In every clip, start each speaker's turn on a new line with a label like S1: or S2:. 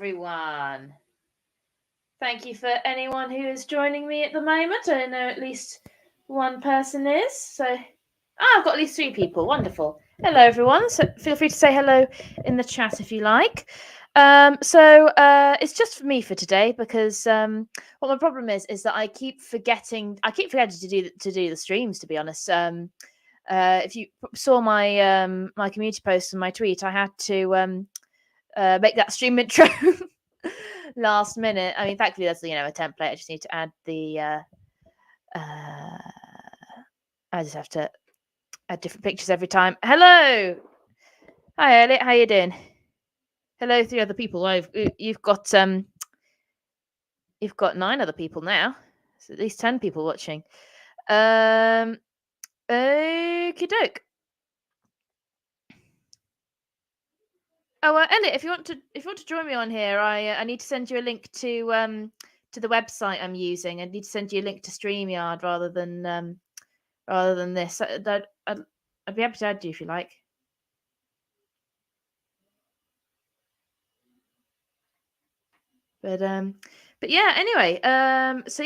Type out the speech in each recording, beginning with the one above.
S1: everyone. Thank you for anyone who is joining me at the moment. I know at least one person is. So, I've got at least 3 people. Wonderful. Hello, everyone. So feel free to say hello in the chat if you like. It's just for me for today because what my problem is that I keep forgetting to do the streams. To be honest, if you saw my my community post and my tweet, I had to make that stream intro last minute. I mean, thankfully there's a template. I just need to add the I just have to add different pictures every time. Hello, hi Elliot, how you doing? Hello, 3 other people. You've got 9 other people now. So at least 10 people watching. Okie doke. Oh, Elliot, if you want to join me on here, I need to send you a link to the website I'm using. I need to send you a link to StreamYard rather than this. I'd be happy to add you if you like. But yeah. Anyway, as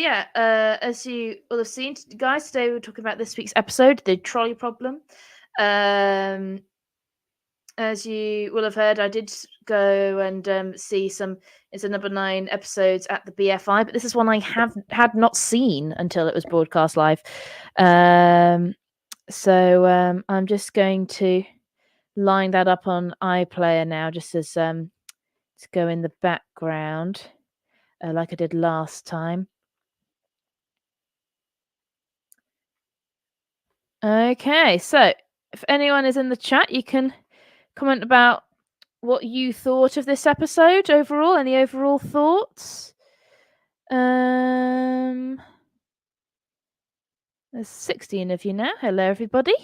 S1: you will have seen, guys, today we're talking about this week's episode, the trolley problem. As you will have heard, I did go and see it's a number 9 episodes at the BFI, but this is one I had not seen until it was broadcast live. I'm just going to line that up on iPlayer now, just as to go in the background, like I did last time. Okay, so if anyone is in the chat, you can comment about what you thought of this episode overall. Any overall thoughts? There's 16 of you now. Hello, everybody.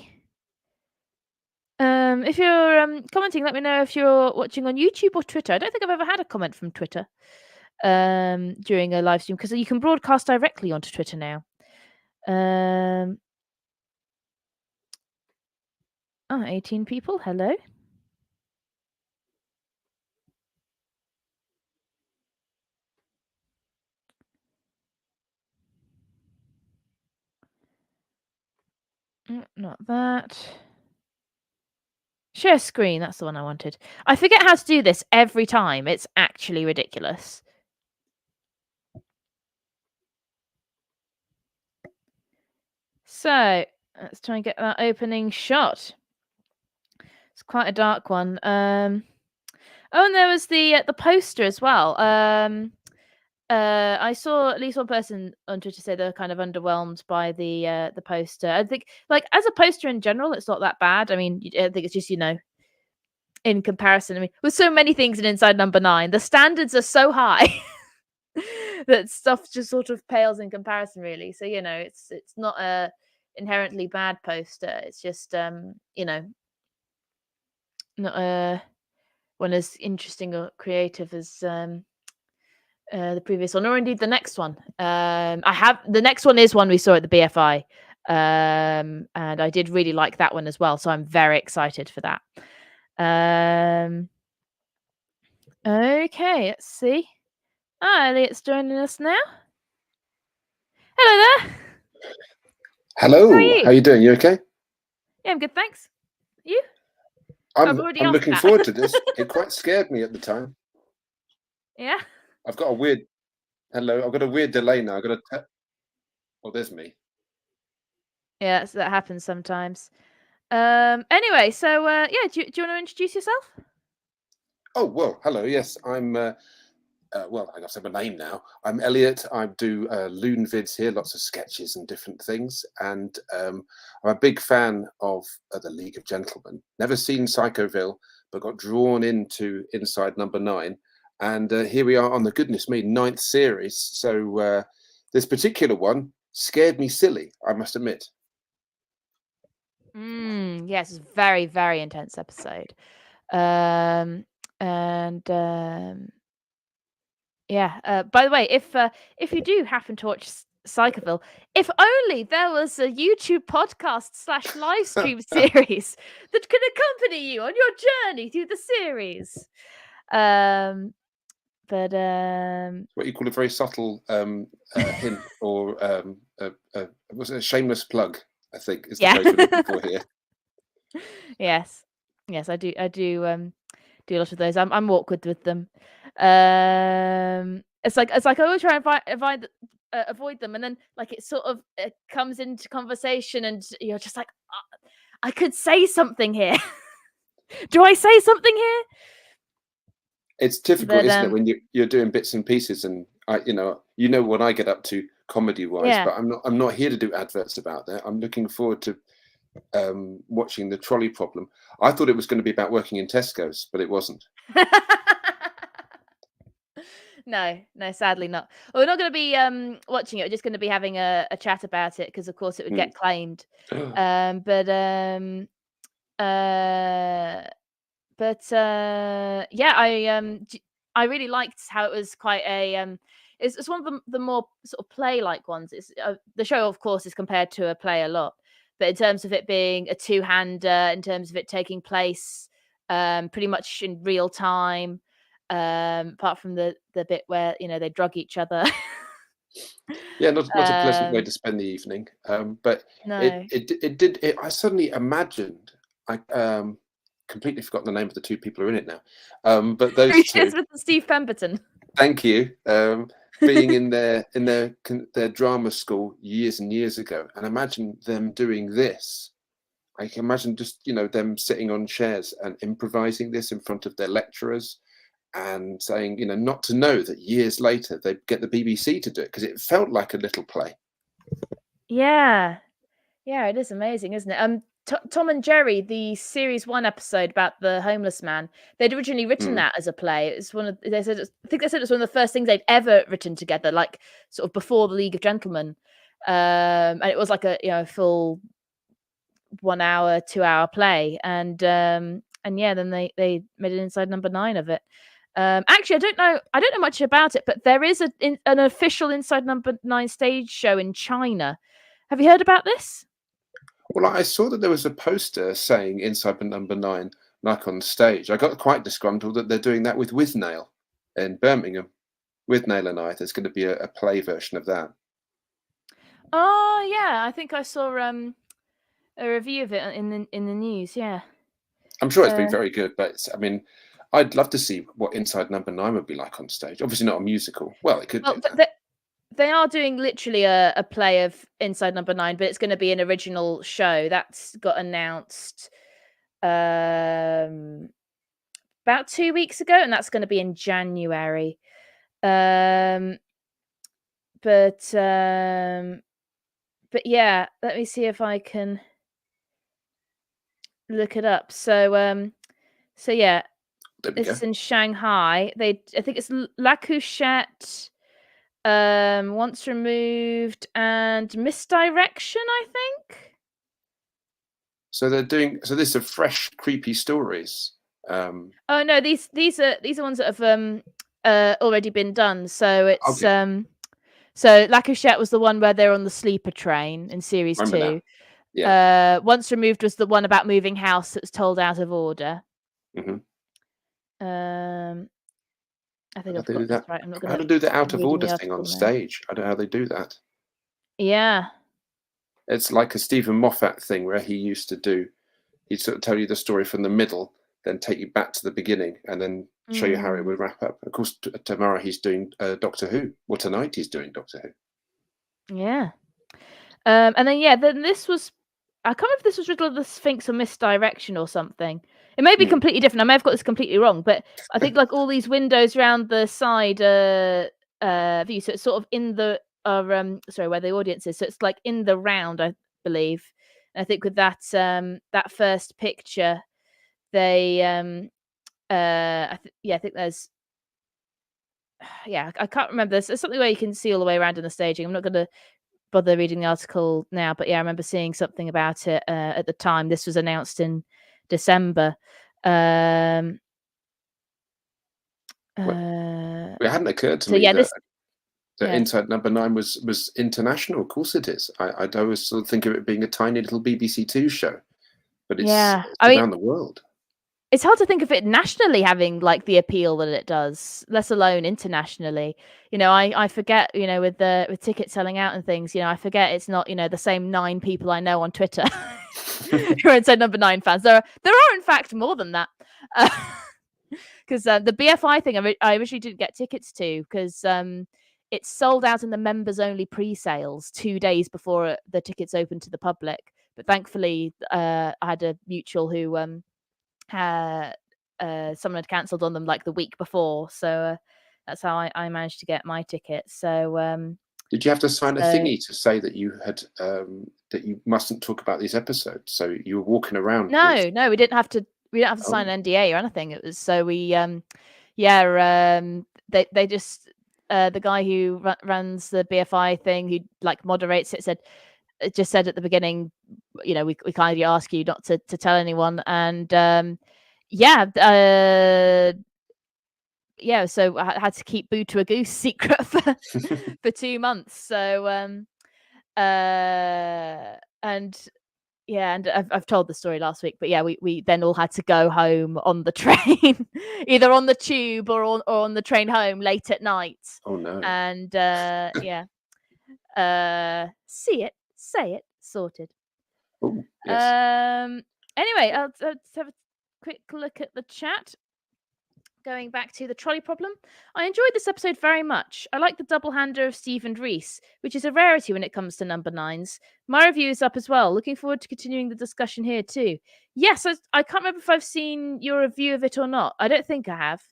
S1: If you're commenting, let me know if you're watching on YouTube or Twitter. I don't think I've ever had a comment from Twitter during a live stream, because you can broadcast directly onto Twitter now. 18 people. Hello. Not that. Share screen. That's the one I wanted. I forget how to do this every time. It's actually ridiculous. So let's try and get that opening shot. It's quite a dark one. Oh, and there was the poster as well. I saw at least one person on Twitter say they're kind of underwhelmed by the poster. I think, like, as a poster in general, it's not that bad. I mean, I think it's just, in comparison. I mean, with so many things in Inside Number 9, the standards are so high that stuff just sort of pales in comparison, really. So, it's not a inherently bad poster. It's just, not one as interesting or creative as the previous one, or indeed the next one. The next one is one we saw at the BFI, and I did really like that one as well. So I'm very excited for that. Okay, let's see. Elliot's joining us now. Hello there.
S2: Hello. How are you doing? You okay?
S1: Yeah, I'm good, thanks. You?
S2: I'm looking forward to this. It quite scared me at the time.
S1: Yeah.
S2: I've got a weird delay now. Oh, there's me.
S1: Yeah, so that happens sometimes. Anyway, so do you want to introduce yourself?
S2: Oh, well, hello. Yes, I'm well, I got to say my name now. I'm Elliot. I do loon vids here, lots of sketches and different things. And I'm a big fan of the League of Gentlemen. Never seen Psychoville, but got drawn into Inside Number 9. And here we are on the, goodness me, 9th series. So this particular one scared me silly, I must admit.
S1: Yes, it's a very, very intense episode. Yeah. By the way, if you do happen to watch Psychoville, if only there was a YouTube podcast / live stream series that could accompany you on your journey through the series. But
S2: What you call a very subtle hint, or was it a shameless plug? I think is the
S1: yeah.
S2: phrase we're looking for here.
S1: Yes, I do do a lot of those. I'm awkward with them. It's like I always try and avoid them, and then like it sort of comes into conversation, and you're just like, I could say something here. Do I say something here?
S2: It's difficult,
S1: But
S2: isn't it, when you're doing bits and pieces, and you know what I get up to comedy wise,
S1: yeah.
S2: but I'm not here to do adverts about that. I'm looking forward to watching the Trolley Problem. I thought it was going to be about working in Tesco's, but it wasn't.
S1: No, sadly not. Well, we're not going to be watching it. We're just going to be having a chat about it because, of course, it would get claimed. But yeah, I really liked how it was quite a it's one of the more sort of play-like ones. It's the show, of course, is compared to a play a lot, but in terms of it being a two-hander, in terms of it taking place pretty much in real time, apart from the bit where they drug each other.
S2: Yeah, not a pleasant way to spend the evening. But
S1: No.
S2: I suddenly imagined, I completely forgotten the name of the two people who are in it now. But those two,
S1: With Steve Pemberton.
S2: thank you, being in their drama school years and years ago, and imagine them doing this. I can imagine just them sitting on chairs and improvising this in front of their lecturers, and saying, not to know that years later they'd get the BBC to do it, because it felt like a little play.
S1: Yeah. Yeah, it is amazing, isn't it? Tom and Jerry, the series 1 episode about the homeless man, they'd originally written that as a play. It's I think they said it's one of the first things they'd ever written together, like sort of before the League of Gentlemen. And it was like a full 1 hour, 2 hour play. And yeah, then they made an Inside Number 9 of it. Actually, I don't know much about it, but there is an official Inside Number 9 stage show in China. Have you heard about this?
S2: Well, I saw that there was a poster saying Inside Number 9, like on stage. I got quite disgruntled that they're doing that with Withnail in Birmingham. Withnail and I, there's going to be a play version of that.
S1: Oh yeah, I think I saw a review of it in the news. Yeah,
S2: I'm sure it's been very good, but I mean, I'd love to see what Inside Number 9 would be like on stage. Obviously, not a musical. Well, it could do that.
S1: They are doing literally a play of Inside Number 9, but it's going to be an original show that's got announced about 2 weeks ago, and that's going to be in January. But yeah, let me see if I can look it up. So yeah, this is in Shanghai. I think it's La Couchette, Once Removed, and Misdirection, I think.
S2: So this is a fresh, creepy stories.
S1: Oh no, these are ones that have already been done. So it's
S2: okay.
S1: So La Couchette was the one where they're on the sleeper train in series 2.
S2: Now. Yeah.
S1: Once Removed was the one about moving house that's told out of order. I think I've got this right. I'm not going
S2: to do the out of order thing on stage. I don't know how they do that.
S1: Yeah.
S2: It's like a Stephen Moffat thing where he'd sort of tell you the story from the middle, then take you back to the beginning, and then show you how it would wrap up. Of course, tomorrow he's doing Doctor Who. Well, tonight he's doing Doctor
S1: Who. Yeah. And then this was, I can't remember if this was Riddle of the Sphinx or Misdirection or something. It may be completely different. I may have got this completely wrong, but I think like all these windows around the side view, so it's sort of in the where the audience is. So it's like in the round, I believe. And I think with that that first picture, they I think there's I can't remember. There's something where you can see all the way around in the staging. I'm not going to bother reading the article now, but yeah, I remember seeing something about it at the time. This was announced in December.
S2: It hadn't occurred to me that Inside Number 9 was international. Of course it is. I'd always sort of think of it being a tiny little BBC Two show, but it's around the world.
S1: it's hard to think of it nationally having like the appeal that it does, let alone internationally. I forget, with tickets selling out and things, I forget it's not, the same 9 people I know on Twitter who are Inside Number 9 fans. There are in fact more than that. Because the BFI thing, I originally didn't get tickets to because it's sold out in the members only pre-sales 2 days before the tickets open to the public. But thankfully, I had a mutual who someone had cancelled on them like the week before, so that's how I managed to get my ticket. So
S2: did you have to sign a thingy to say that you had that you mustn't talk about these episodes? So you were walking around.
S1: No, we didn't have to. We didn't have to sign an NDA or anything. It was so we they just the guy who runs the BFI thing, who like moderates it, just said at the beginning, we kindly ask you not to tell anyone. And so I had to keep Boo to a Goose secret for 2 months. So and I've told the story last week, but yeah, we then all had to go home on the train, either on the tube or on the train home late at night.
S2: Oh no!
S1: And see it, say it, sorted.
S2: Oh, yes.
S1: Anyway, let's have a quick look at the chat. Going back to the trolley problem, I enjoyed this episode very much. I like the double hander of Steve and Reese, which is a rarity when it comes to number 9s. My review is up as well. Looking forward to continuing the discussion here too. Yes, I can't remember if I've seen your review of it or not. I don't think I have.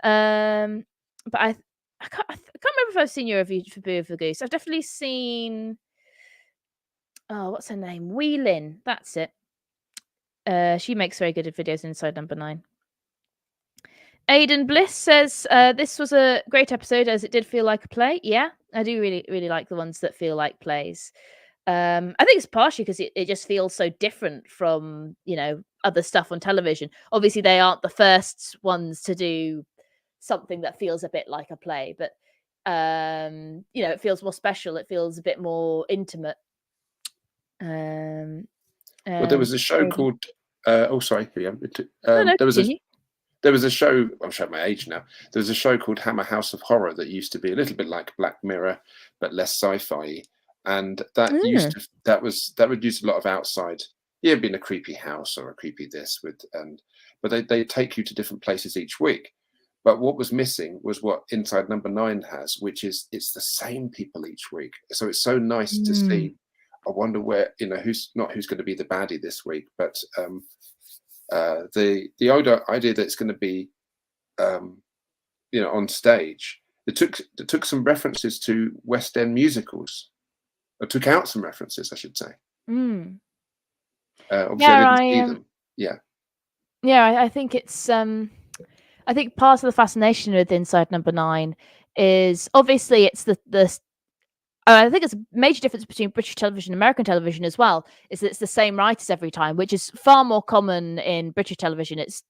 S1: But I can't remember if I've seen your review for Boo of the Goose. I've definitely seen. Oh, what's her name? Wheelin. That's it. She makes very good videos inside number 9. Aidan Bliss says, this was a great episode as it did feel like a play. Yeah, I do really, really like the ones that feel like plays. I think it's partially because it just feels so different from, other stuff on television. Obviously, they aren't the first ones to do something that feels a bit like a play, but, it feels more special. It feels a bit more intimate.
S2: Well, there was a show called. Sorry.
S1: No,
S2: there was a show. I'm showing my age now. There was a show called Hammer House of Horror that used to be a little bit like Black Mirror, but less sci-fi. And that would use a lot of outside. Yeah, being a creepy house or a creepy this but they take you to different places each week. But what was missing was what Inside Number 9 has, which is it's the same people each week. So it's so nice to see. I wonder where who's going to be the baddie this week, but the idea that it's going to be on stage. It took some references to West End musicals. Or took out some references, I should say. Obviously, I didn't see them.
S1: Yeah, I think it's. I think part of the fascination with Inside Number 9 is obviously it's the. I think it's a major difference between British television and American television as well. Is that it's the same writers every time, which is far more common in British television. It's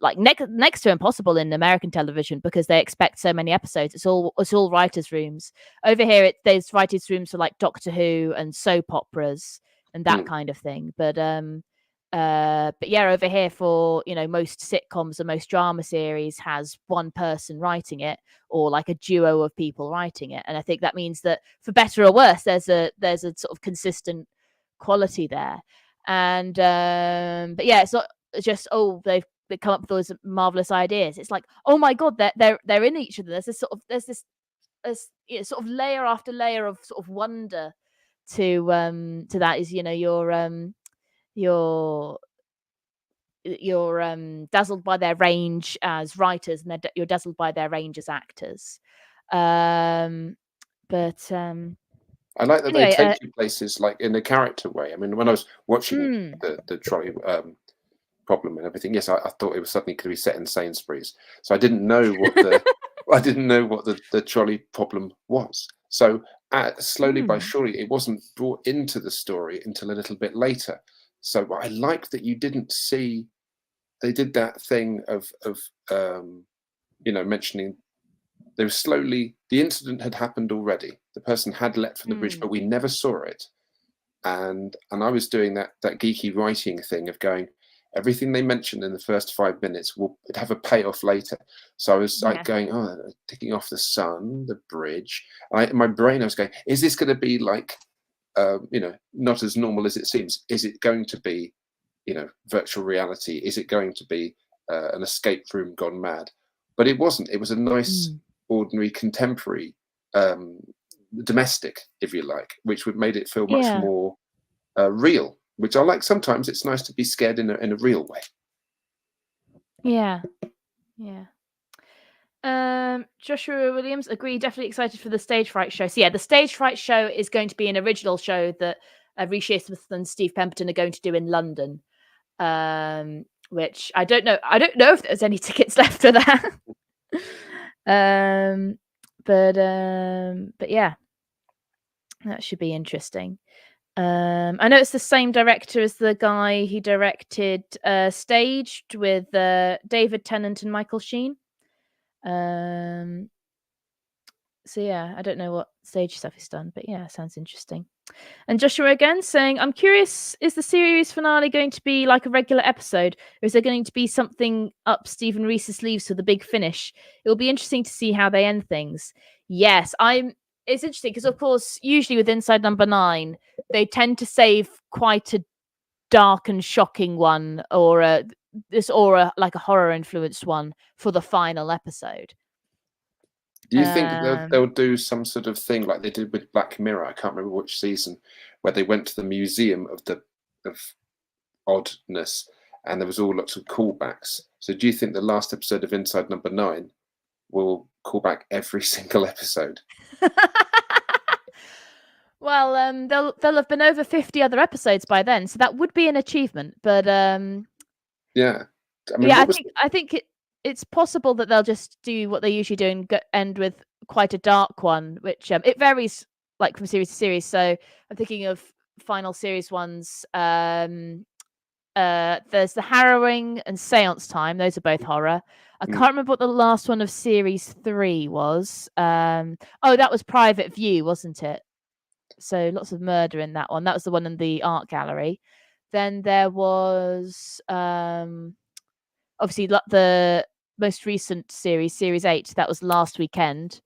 S1: like next to impossible in American television because they expect so many episodes. It's all writers' rooms. Over here, there's writers' rooms for like Doctor Who and soap operas and that kind of thing. But yeah, over here for most sitcoms and most drama series has one person writing it or like a duo of people writing it, and I think that means that for better or worse, there's a sort of consistent quality there. And but yeah, it's not just they come up with those marvelous ideas. It's like, oh my god, they're in each other. There's this sort of layer after layer of sort of wonder to that. Is you're dazzled by their range as writers, and you're dazzled by their range as actors. But
S2: I like that they take you places like in a character way. I mean, when I was watching the Trolley problem and everything, yes, I thought it was suddenly going to be set in Sainsbury's, so I didn't know what the trolley problem was. So slowly by surely, it wasn't brought into the story until a little bit later. So I like that you didn't see. They did that thing of mentioning. They were slowly. The incident had happened already. The person had leapt from the bridge, but we never saw it. And I was doing that geeky writing thing of going. everything they mentioned in the first 5 minutes will have a payoff later. So I was like going, oh, ticking off the sun, the bridge. In my brain, I was going, is this going to be like, not as normal as it seems? Is it going to be, virtual reality? Is it going to be an escape room gone mad? But it wasn't. It was a nice, ordinary, contemporary, domestic, if you like, which would made it feel much more real, which I like. Sometimes it's nice to be scared in a real way.
S1: Yeah. Joshua Williams, agree, definitely excited for the stage fright show. So yeah, the stage fright show is going to be an original show that Reece Smith and Steve Pemberton are going to do in London. Which I don't know if there's any tickets left for that. But yeah, that should be interesting. I know it's the same director as the guy who directed Staged with David Tennant and Michael Sheen. So yeah, I don't know what stage stuff he's done, but yeah, sounds interesting. And Joshua again saying, I'm curious, is the series finale going to be like a regular episode, or is there going to be something up Stephen Reese's sleeves for the big finish? It will be interesting to see how they end things. Yes, it's interesting because, of course, usually with Inside Number 9, they tend to save quite a dark and shocking one, or a horror influenced one for the final episode.
S2: Do you think they'll do some sort of thing like they did with Black Mirror? I can't remember which season, where they went to the museum of oddness, and there was all lots of callbacks. So do you think the last episode of Inside Number 9 will call back every single episode?
S1: Well, they'll have been over 50 other episodes by then, so that would be an achievement. But
S2: yeah,
S1: I think it's possible that they'll just do what they usually do and end with quite a dark one, which it varies like from series to series. So I'm thinking of final series ones. There's the Harrowing and Seance Time. Those are both horror. I can't remember what the last one of series 3 was. That was Private View, wasn't it? So lots of murder in that one. That was the one in the art gallery. Then there was obviously the most recent series 8. That was last weekend.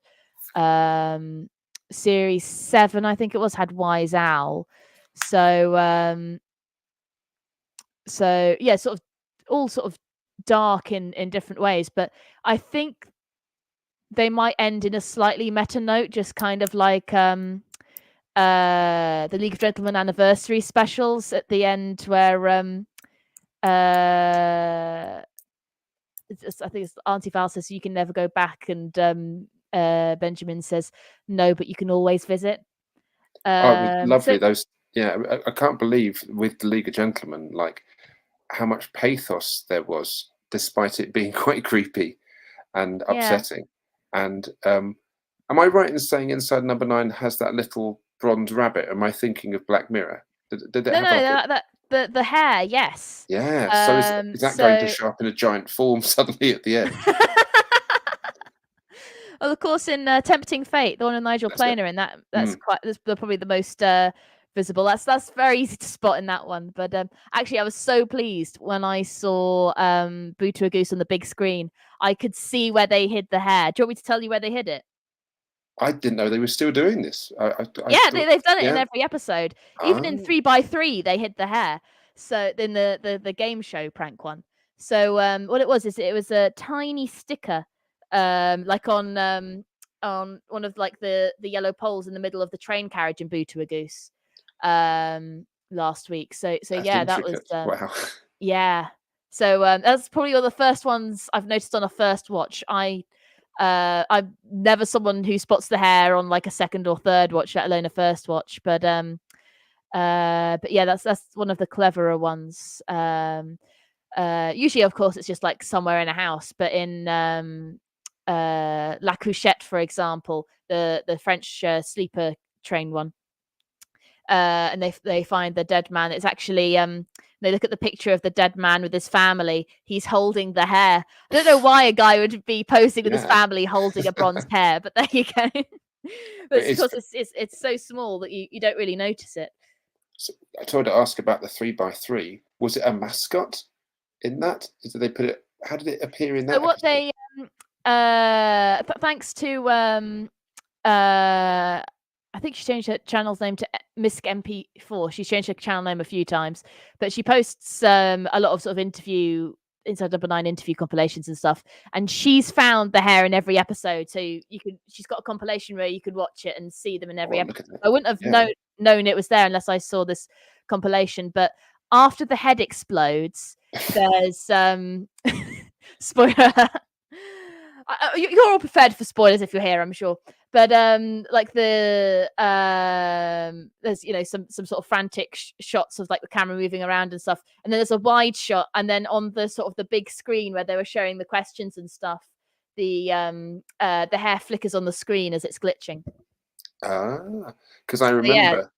S1: Series 7, I think it was, had Wise Owl. So yeah, sort of all sort of dark in different ways. But I think they might end in a slightly meta note, just kind of like the League of Gentlemen anniversary specials at the end, where I think it's Auntie Val says you can never go back, and Benjamin says no, but you can always visit.
S2: Lovely. Those, yeah, I can't believe with the League of Gentlemen, like how much pathos there was, despite it being quite creepy and upsetting. And am I right in saying Inside Number 9 has that little bronze rabbit? Am I thinking of Black Mirror? Did it have
S1: the hair? Yes.
S2: Yeah. So is that going to show up in a giant form suddenly at the end?
S1: Well, of course, in Tempting Fate, the one with Nigel Planer in that's probably the most visible. That's very easy to spot in that one. But actually, I was so pleased when I saw Boo to a Goose on the big screen. I could see where they hid the hair. Do you want me to tell you where they hid it?
S2: I didn't know they were still doing this.
S1: They've done it in every episode. Even in 3x3, they hid the hair. So in the game show prank one. So what it was is it was a tiny sticker, like on one of like the yellow poles in the middle of the train carriage in Boo to a Goose, last week. So yeah, that was
S2: wow.
S1: Yeah. So that's probably one of the first ones I've noticed on a first watch. I'm never someone who spots the hair on like a second or third watch, let alone a first watch. But yeah, that's one of the cleverer ones. Usually, of course, it's just like somewhere in a house. But in La Couchette, for example, the French sleeper train one, and they find the dead man. It's actually they look at the picture of the dead man with his family. He's holding the hair. I don't know why a guy would be posing with his family holding a bronze hair, but there you go. But of course, it's so small that you don't really notice it.
S2: So I tried to ask about the 3x3. Was it a mascot? in that? Did they put it? How did it appear in that
S1: So what
S2: episode?
S1: they thanks to I think she changed her channel's name to Misk MP4. She's changed her channel name a few times, but she posts a lot of sort of Inside Number 9 interview compilations and stuff. And she's found the hair in every episode, so she's got a compilation where you could watch it and see them in every
S2: Oh,
S1: episode.
S2: look at that.
S1: I wouldn't have
S2: Yeah.
S1: known it was there unless I saw this compilation. But after the head explodes, there's spoiler. You're all prepared for spoilers if you're here, I'm sure. But like there's some sort of frantic shots of like the camera moving around and stuff, and then there's a wide shot, and then on the sort of the big screen where they were showing the questions and stuff, the hair flickers on the screen as it's glitching.
S2: Because I remember,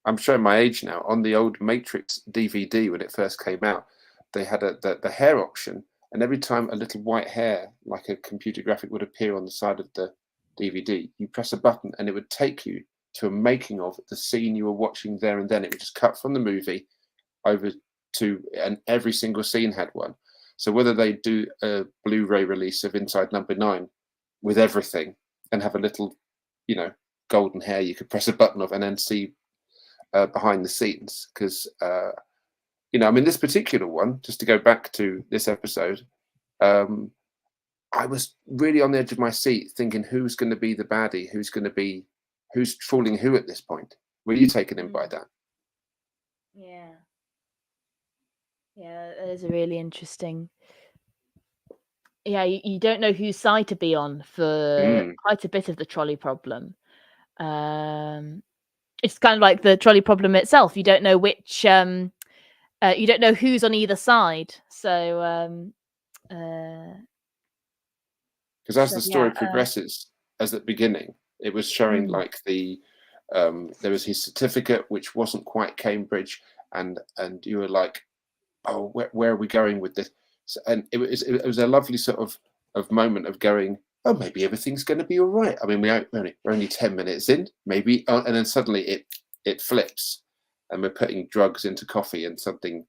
S2: I'm showing my age now. On the old Matrix DVD when it first came out, they had the hair option, and every time a little white hair, like a computer graphic, would appear on the side of the DVD, you press a button and it would take you to a making of the scene you were watching there and then. It would just cut from the movie over to, and every single scene had one. So whether they do a Blu-ray release of Inside Number 9 with everything and have a little, golden hair you could press a button of and then see behind the scenes, because this particular one, just to go back to this episode, I was really on the edge of my seat thinking who's going to be the baddie, who's trolling who at this point. Were you taken in by that?
S1: Yeah, that is a really interesting. Yeah, you don't know whose side to be on for quite a bit of the trolley problem. It's kind of like the trolley problem itself. You don't know which you don't know who's on either side. So
S2: because as the story progresses, as at the beginning, it was showing like there was his certificate, which wasn't quite Cambridge, and you were like, oh, where are we going with this? So, and it was a lovely sort of moment of going, oh, maybe everything's going to be all right. I mean, we're only 10 minutes in, maybe, and then suddenly it flips, and we're putting drugs into coffee, and something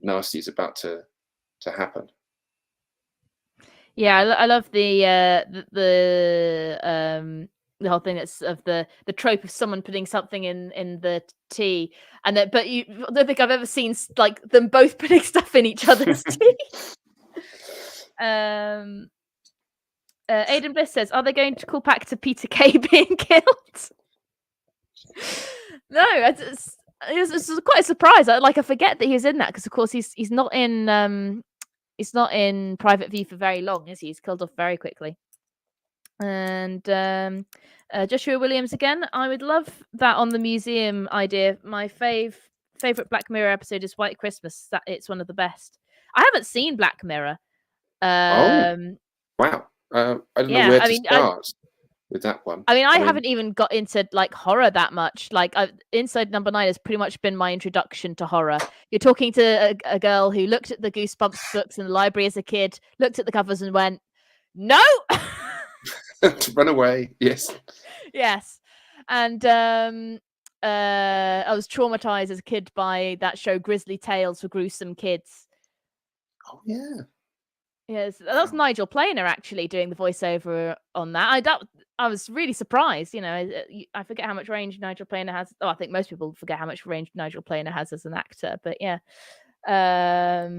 S2: nasty is about to happen.
S1: Yeah, I love the whole thing that's of the trope of someone putting something in the tea, and that, but I don't think I've ever seen like them both putting stuff in each other's tea. Aidan Bliss says, "Are they going to call back to Peter Kay being killed?" No, it's quite a surprise. I forget that he was in that because, of course, he's not in Private View for very long, is he? He's killed off very quickly. And Joshua Williams again. I would love that on the museum idea. My favorite Black Mirror episode is White Christmas. It's one of the best. I haven't seen Black Mirror.
S2: Wow. I don't know where to start with that one.
S1: I mean, I haven't even got into like horror that much. Like Inside Number 9 has pretty much been my introduction to horror. You're talking to a girl who looked at the Goosebumps books in the library as a kid, looked at the covers and went, no!
S2: To run away, yes.
S1: Yes. And I was traumatized as a kid by that show Grisly Tales for Gruesome Kids.
S2: Oh, yeah.
S1: Yes, that was Nigel Planer actually doing the voiceover on that. I was really surprised. I forget how much range Nigel Planer has. Oh, I think most people forget how much range Nigel Planer has as an actor. But yeah,
S2: well,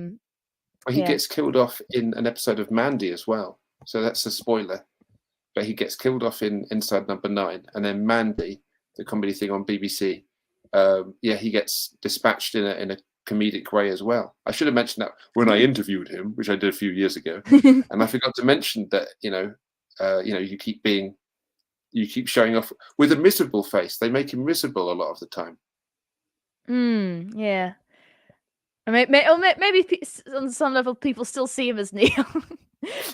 S2: he gets killed off in an episode of Mandy as well. So that's a spoiler. But he gets killed off in Inside Number 9, and then Mandy, the comedy thing on BBC. He gets dispatched in a comedic way as well. I should have mentioned that when I interviewed him, which I did a few years ago, and I forgot to mention that you keep showing off with a miserable face. They make him miserable a lot of the time.
S1: Yeah. Maybe on some level people still see him as Neil.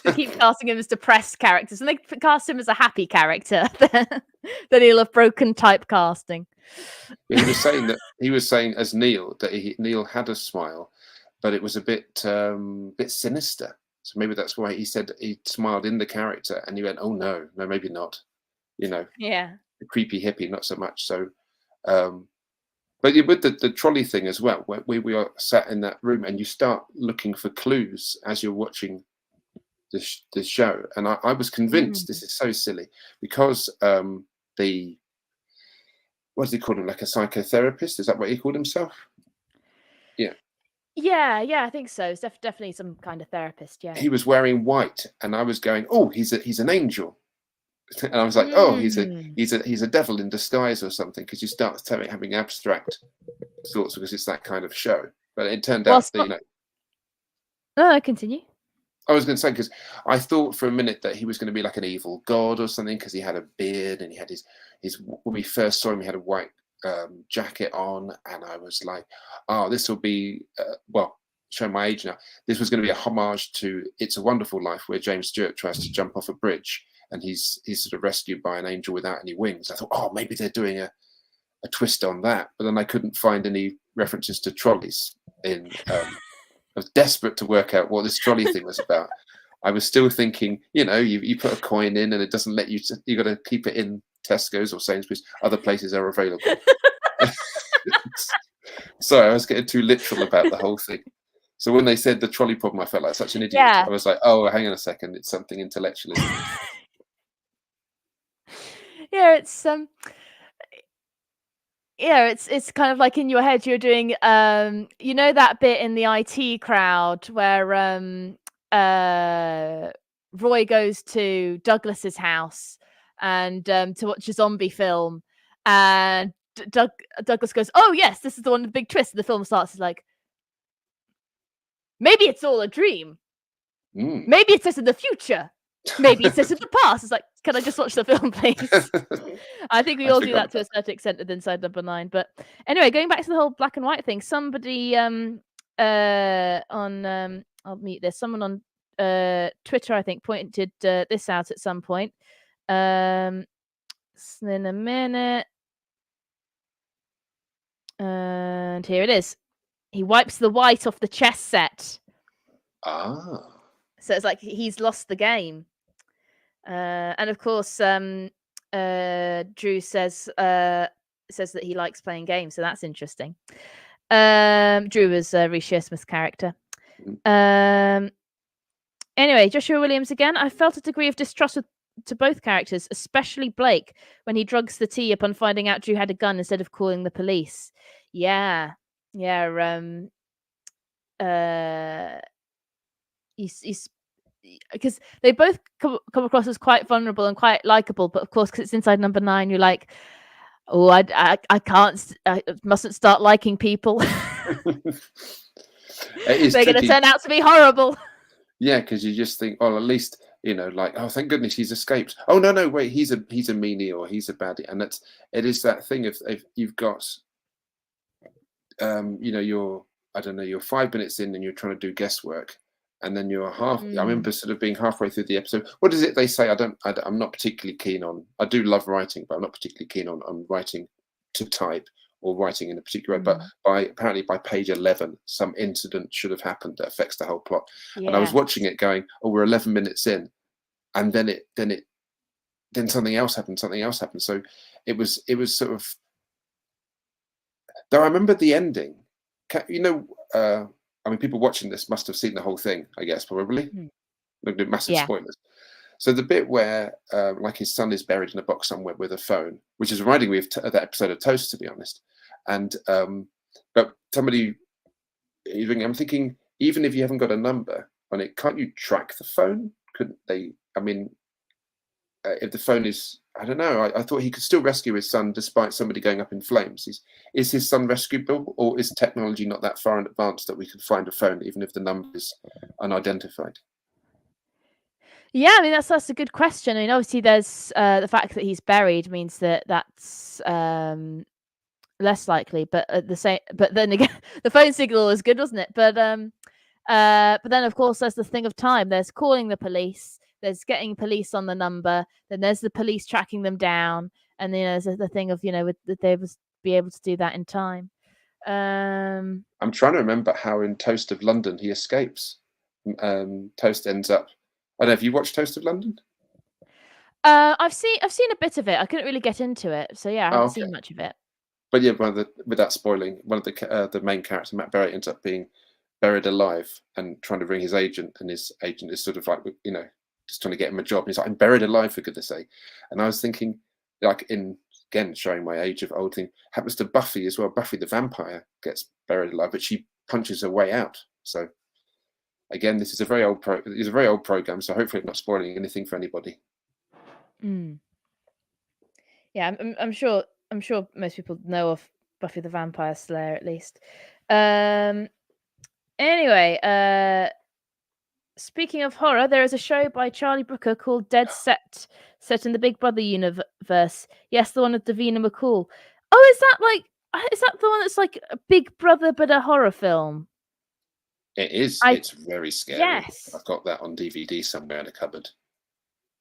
S1: They keep casting him as depressed characters, and they cast him as a happy character. Then he'll have broken typecasting.
S2: He was saying as Neil that Neil had a smile, but it was a bit sinister. So maybe that's why he said he smiled in the character, and you went, "Oh no, maybe not."
S1: Yeah,
S2: the creepy hippie, not so much. So, But with the trolley thing as well, where we are sat in that room and you start looking for clues as you're watching the show, and I was convinced this is so silly because the what does he call him, like a psychotherapist? Is that what he called himself? Yeah.
S1: Yeah, I think so. It's definitely some kind of therapist. Yeah.
S2: He was wearing white, and I was going, "Oh, he's an angel," and I was like, "Oh, he's a devil in disguise or something," because you start having abstract thoughts because it's that kind of show. But it turned out that
S1: Oh, continue.
S2: I was going to say, because I thought for a minute that he was going to be like an evil god or something, because he had a beard and he had his when we first saw him, he had a white jacket on, and I was like, oh, this will be well, showing my age now, this was going to be a homage to It's a Wonderful Life, where James Stewart tries to jump off a bridge and he's sort of rescued by an angel without any wings. I thought, oh, maybe they're doing a twist on that, but then I couldn't find any references to trolleys in I was desperate to work out what this trolley thing was about. I was still thinking, you put a coin in and it doesn't let you, you got to keep it in Tesco's or Sainsbury's. Other places are available. Sorry, I was getting too literal about the whole thing. So when they said the trolley problem, I felt like such an idiot.
S1: Yeah.
S2: I was like, oh, hang on a second. It's something intellectual.
S1: Yeah, it's kind of like in your head you're doing that bit in the IT crowd where Roy goes to Douglas's house and to watch a zombie film, and Douglas goes, oh yes, this is the one with the big twist, and the film starts. It's like, maybe it's all a dream. Maybe it's just in the future. Maybe it's just in the past. It's like, can I just watch the film, please? I think we all do that to a certain extent with Inside Number 9. But anyway, going back to the whole black and white thing, somebody on I'll mute this. Someone on Twitter, I think, pointed this out at some point. In a minute. And here it is. He wipes the white off the chess set.
S2: Ah.
S1: So it's like he's lost the game. And of course, Drew says that he likes playing games, so that's interesting. Drew was Reece Shearsmith's character. Anyway, Joshua Williams again. I felt a degree of distrust to both characters, especially Blake, when he drugs the tea upon finding out Drew had a gun instead of calling the police. Yeah. He's because they both come across as quite vulnerable and quite likable, but of course, because it's Inside Number 9, you're like, oh, I mustn't start liking people. They're going to turn out to be horrible.
S2: Yeah, because you just think, oh, at least like, oh, thank goodness he's escaped. Oh no, wait, he's a meanie or he's a baddie, and it is that thing if you've got, you're 5 minutes in and you're trying to do guesswork. And then you're I remember sort of being halfway through the episode. What is it they say? I'm not particularly keen on. I do love writing, but I'm not particularly keen on writing to type or writing in a particular way. But apparently by page 11, some incident should have happened that affects the whole plot. Yeah. And I was watching it going, oh, we're 11 minutes in, and then something else happened. So it was sort of. Though I remember the ending. I mean, people watching this must have seen the whole thing, I guess, probably. Massive spoilers. So the bit where, like, his son is buried in a box somewhere with a phone, which is reminding me of that episode of Toast, to be honest. And but somebody, I'm thinking, even if you haven't got a number on it, can't you track the phone? Couldn't they? I mean, if the phone is, I don't know. I thought he could still rescue his son despite somebody going up in flames. Is his son rescuable, or is technology not that far in advance that we could find a phone even if the number is unidentified?
S1: Yeah, I mean that's a good question. I mean, obviously, there's the fact that he's buried means that's less likely. But then again, the phone signal was good, wasn't it? But then of course there's the thing of time. There's calling the police. There's getting police on the number. Then there's the police tracking them down, and there's the thing of that they would be able to do that in time.
S2: I'm trying to remember how in Toast of London he escapes. Toast ends up. I don't know. Have you watched Toast of London?
S1: I've seen a bit of it. I couldn't really get into it, so yeah, I haven't seen much of it.
S2: But yeah, without spoiling, one of the main characters, Matt Berry, ends up being buried alive and trying to ring his agent, and his agent is sort of like, just trying to get him a job. And he's like, "I'm buried alive, for goodness sake." And I was thinking, like, again, showing my age of old thing, happens to Buffy as well. Buffy the vampire gets buried alive, but she punches her way out. So again, this is a very old program, so hopefully I'm not spoiling anything for anybody.
S1: Yeah, I'm sure most people know of Buffy the Vampire Slayer, at least. Anyway, speaking of horror, there is a show by Charlie Brooker called Dead Set in the Big Brother universe. Yes, the one with Davina McCall. Oh, is that the one that's like a Big Brother but a horror film?
S2: It is. It's very scary.
S1: Yes.
S2: I've got that on DVD somewhere in a cupboard.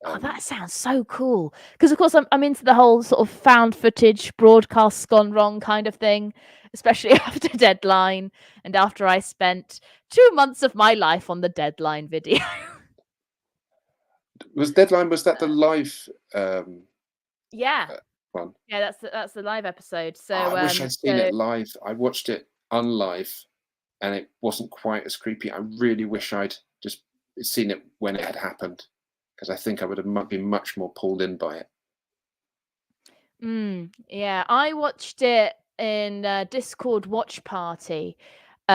S1: Oh, that sounds so cool. Because of course I'm into the whole sort of found footage, broadcasts gone wrong kind of thing, especially after Deadline and after I spent 2 months of my life on the Deadline video.
S2: Was that the live
S1: yeah
S2: one?
S1: Yeah, that's the live episode. So
S2: I wish I'd seen it live. I watched it unlive and it wasn't quite as creepy. I really wish I'd just seen it when it had happened, because I think I would have been much more pulled in by it.
S1: Yeah, I watched it in Discord Watch Party, which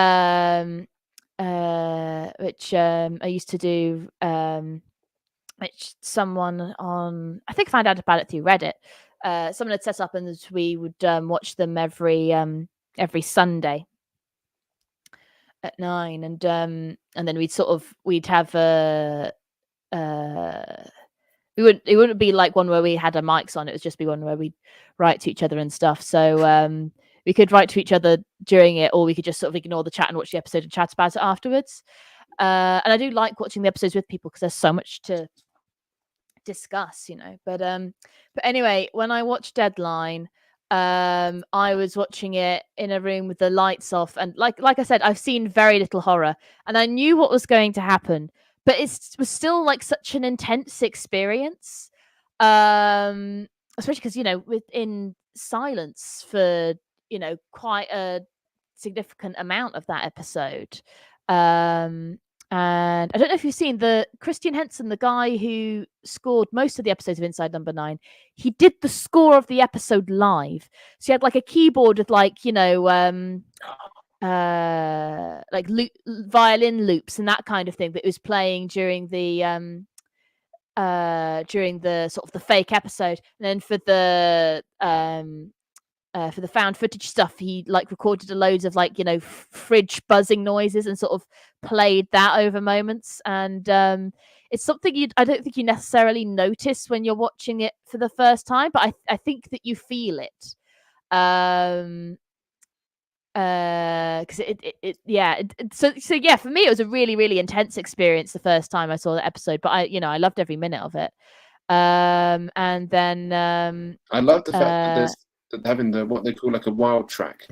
S1: I used to do, which someone on, I think I found out about it through Reddit. Someone had set up, and we would watch them every Sunday at 9, and then we'd have a it wouldn't be like one where we had our mics on. It would just be one where we'd write to each other and stuff. So we could write to each other during it, or we could just sort of ignore the chat and watch the episode and chat about it afterwards. And I do like watching the episodes with people because there's so much to discuss, But anyway, when I watched Deadline, I was watching it in a room with the lights off, and like I said, I've seen very little horror, and I knew what was going to happen, but it was still like such an intense experience, especially because within silence for quite a significant amount of that episode. And I don't know if you've seen the Christian Henson, the guy who scored most of the episodes of Inside Number 9. He did the score of the episode live. So he had like a keyboard with like, violin loops and that kind of thing that was playing during the sort of the fake episode. And then for the found footage stuff, he like recorded loads of like fridge buzzing noises and sort of played that over moments. And it's something I don't think you necessarily notice when you're watching it for the first time, but I think that you feel it. Because so yeah, for me it was a really, really intense experience the first time I saw the episode, but I loved every minute of it. And then
S2: I love the fact that having what they call like a wild track.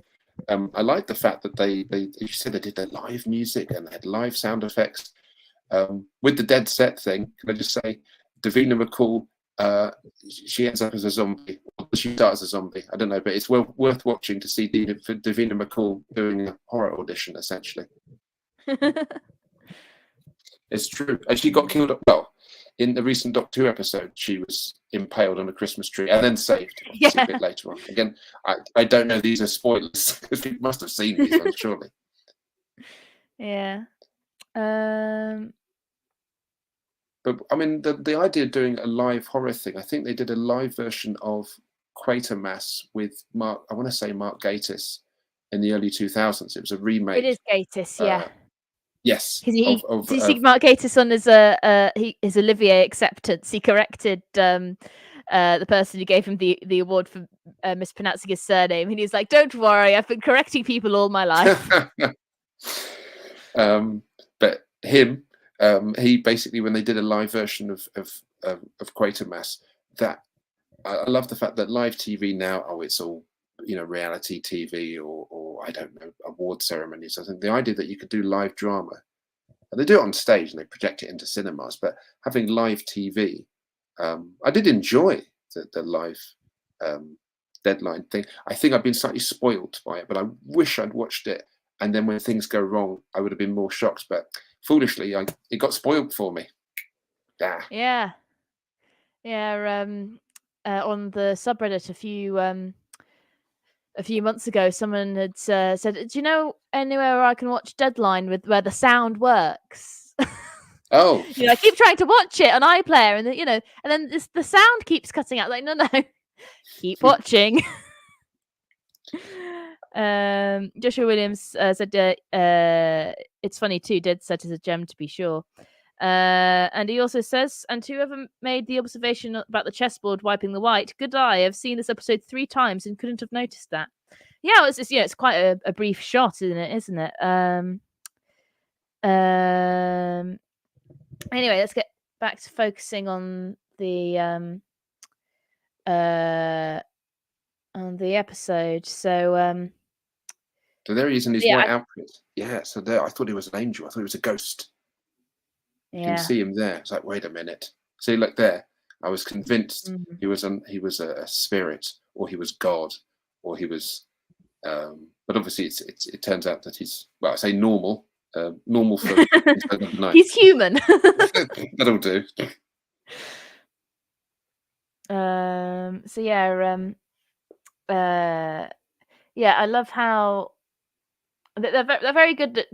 S2: I like the fact that they you said they did the live music and they had live sound effects. With the Dead Set thing, can I just say, Davina McCall, she ends up as a zombie. She starts as a zombie. I don't know, but it's worth watching to see Davina McCall doing a horror audition, essentially. It's true. And she got killed. Well, in the recent Doctor Who episode, she was impaled on a Christmas tree and then saved a bit later on. Again, I don't know, these are spoilers because you must have seen these ones, surely.
S1: Yeah.
S2: But I mean, the idea of doing a live horror thing, I think they did a live version of Quatermass with Mark Gatiss in the early 2000s. It was a remake.
S1: It is Gatiss, yeah.
S2: Yes.
S1: Did you see Mark Gatiss on his Olivier acceptance? He corrected the person who gave him the award for mispronouncing his surname, and he's like, "Don't worry, I've been correcting people all my life."
S2: But him, he basically, when they did a live version of Quatermass, that I love the fact that live TV now, it's all reality TV or I don't know, award ceremonies. I think the idea that you could do live drama, and they do it on stage and they project it into cinemas, but having live TV, I did enjoy the live deadline thing. I think I've been slightly spoiled by it, but I wish I'd watched it. And then when things go wrong, I would have been more shocked. But foolishly, it got spoiled for me. Ah.
S1: Yeah. Yeah. On the subreddit a few months ago, someone had said, "Do you know anywhere where I can watch Deadline where the sound works?"
S2: Oh,
S1: I keep trying to watch it on iPlayer, and and then the sound keeps cutting out. Like, no, keep watching. Joshua Williams said, "It's funny too. Dead set is a gem to be sure." And he also says, and whoever made the observation about the chessboard wiping the white, good eye. I've seen this episode 3 times and couldn't have noticed that. Yeah, it's quite a brief shot, isn't it? Anyway, let's get back to focusing on the episode. So
S2: there he is in his white outfit. Yeah, so there, I thought he was an angel. I thought he was a ghost. You can see him there. It's like, wait a minute. See, look there. I was convinced he was a spirit, or he was God, or he was. But obviously, it turns out that he's, well, I say normal for
S1: he's human.
S2: That'll do.
S1: So I love how they're very good at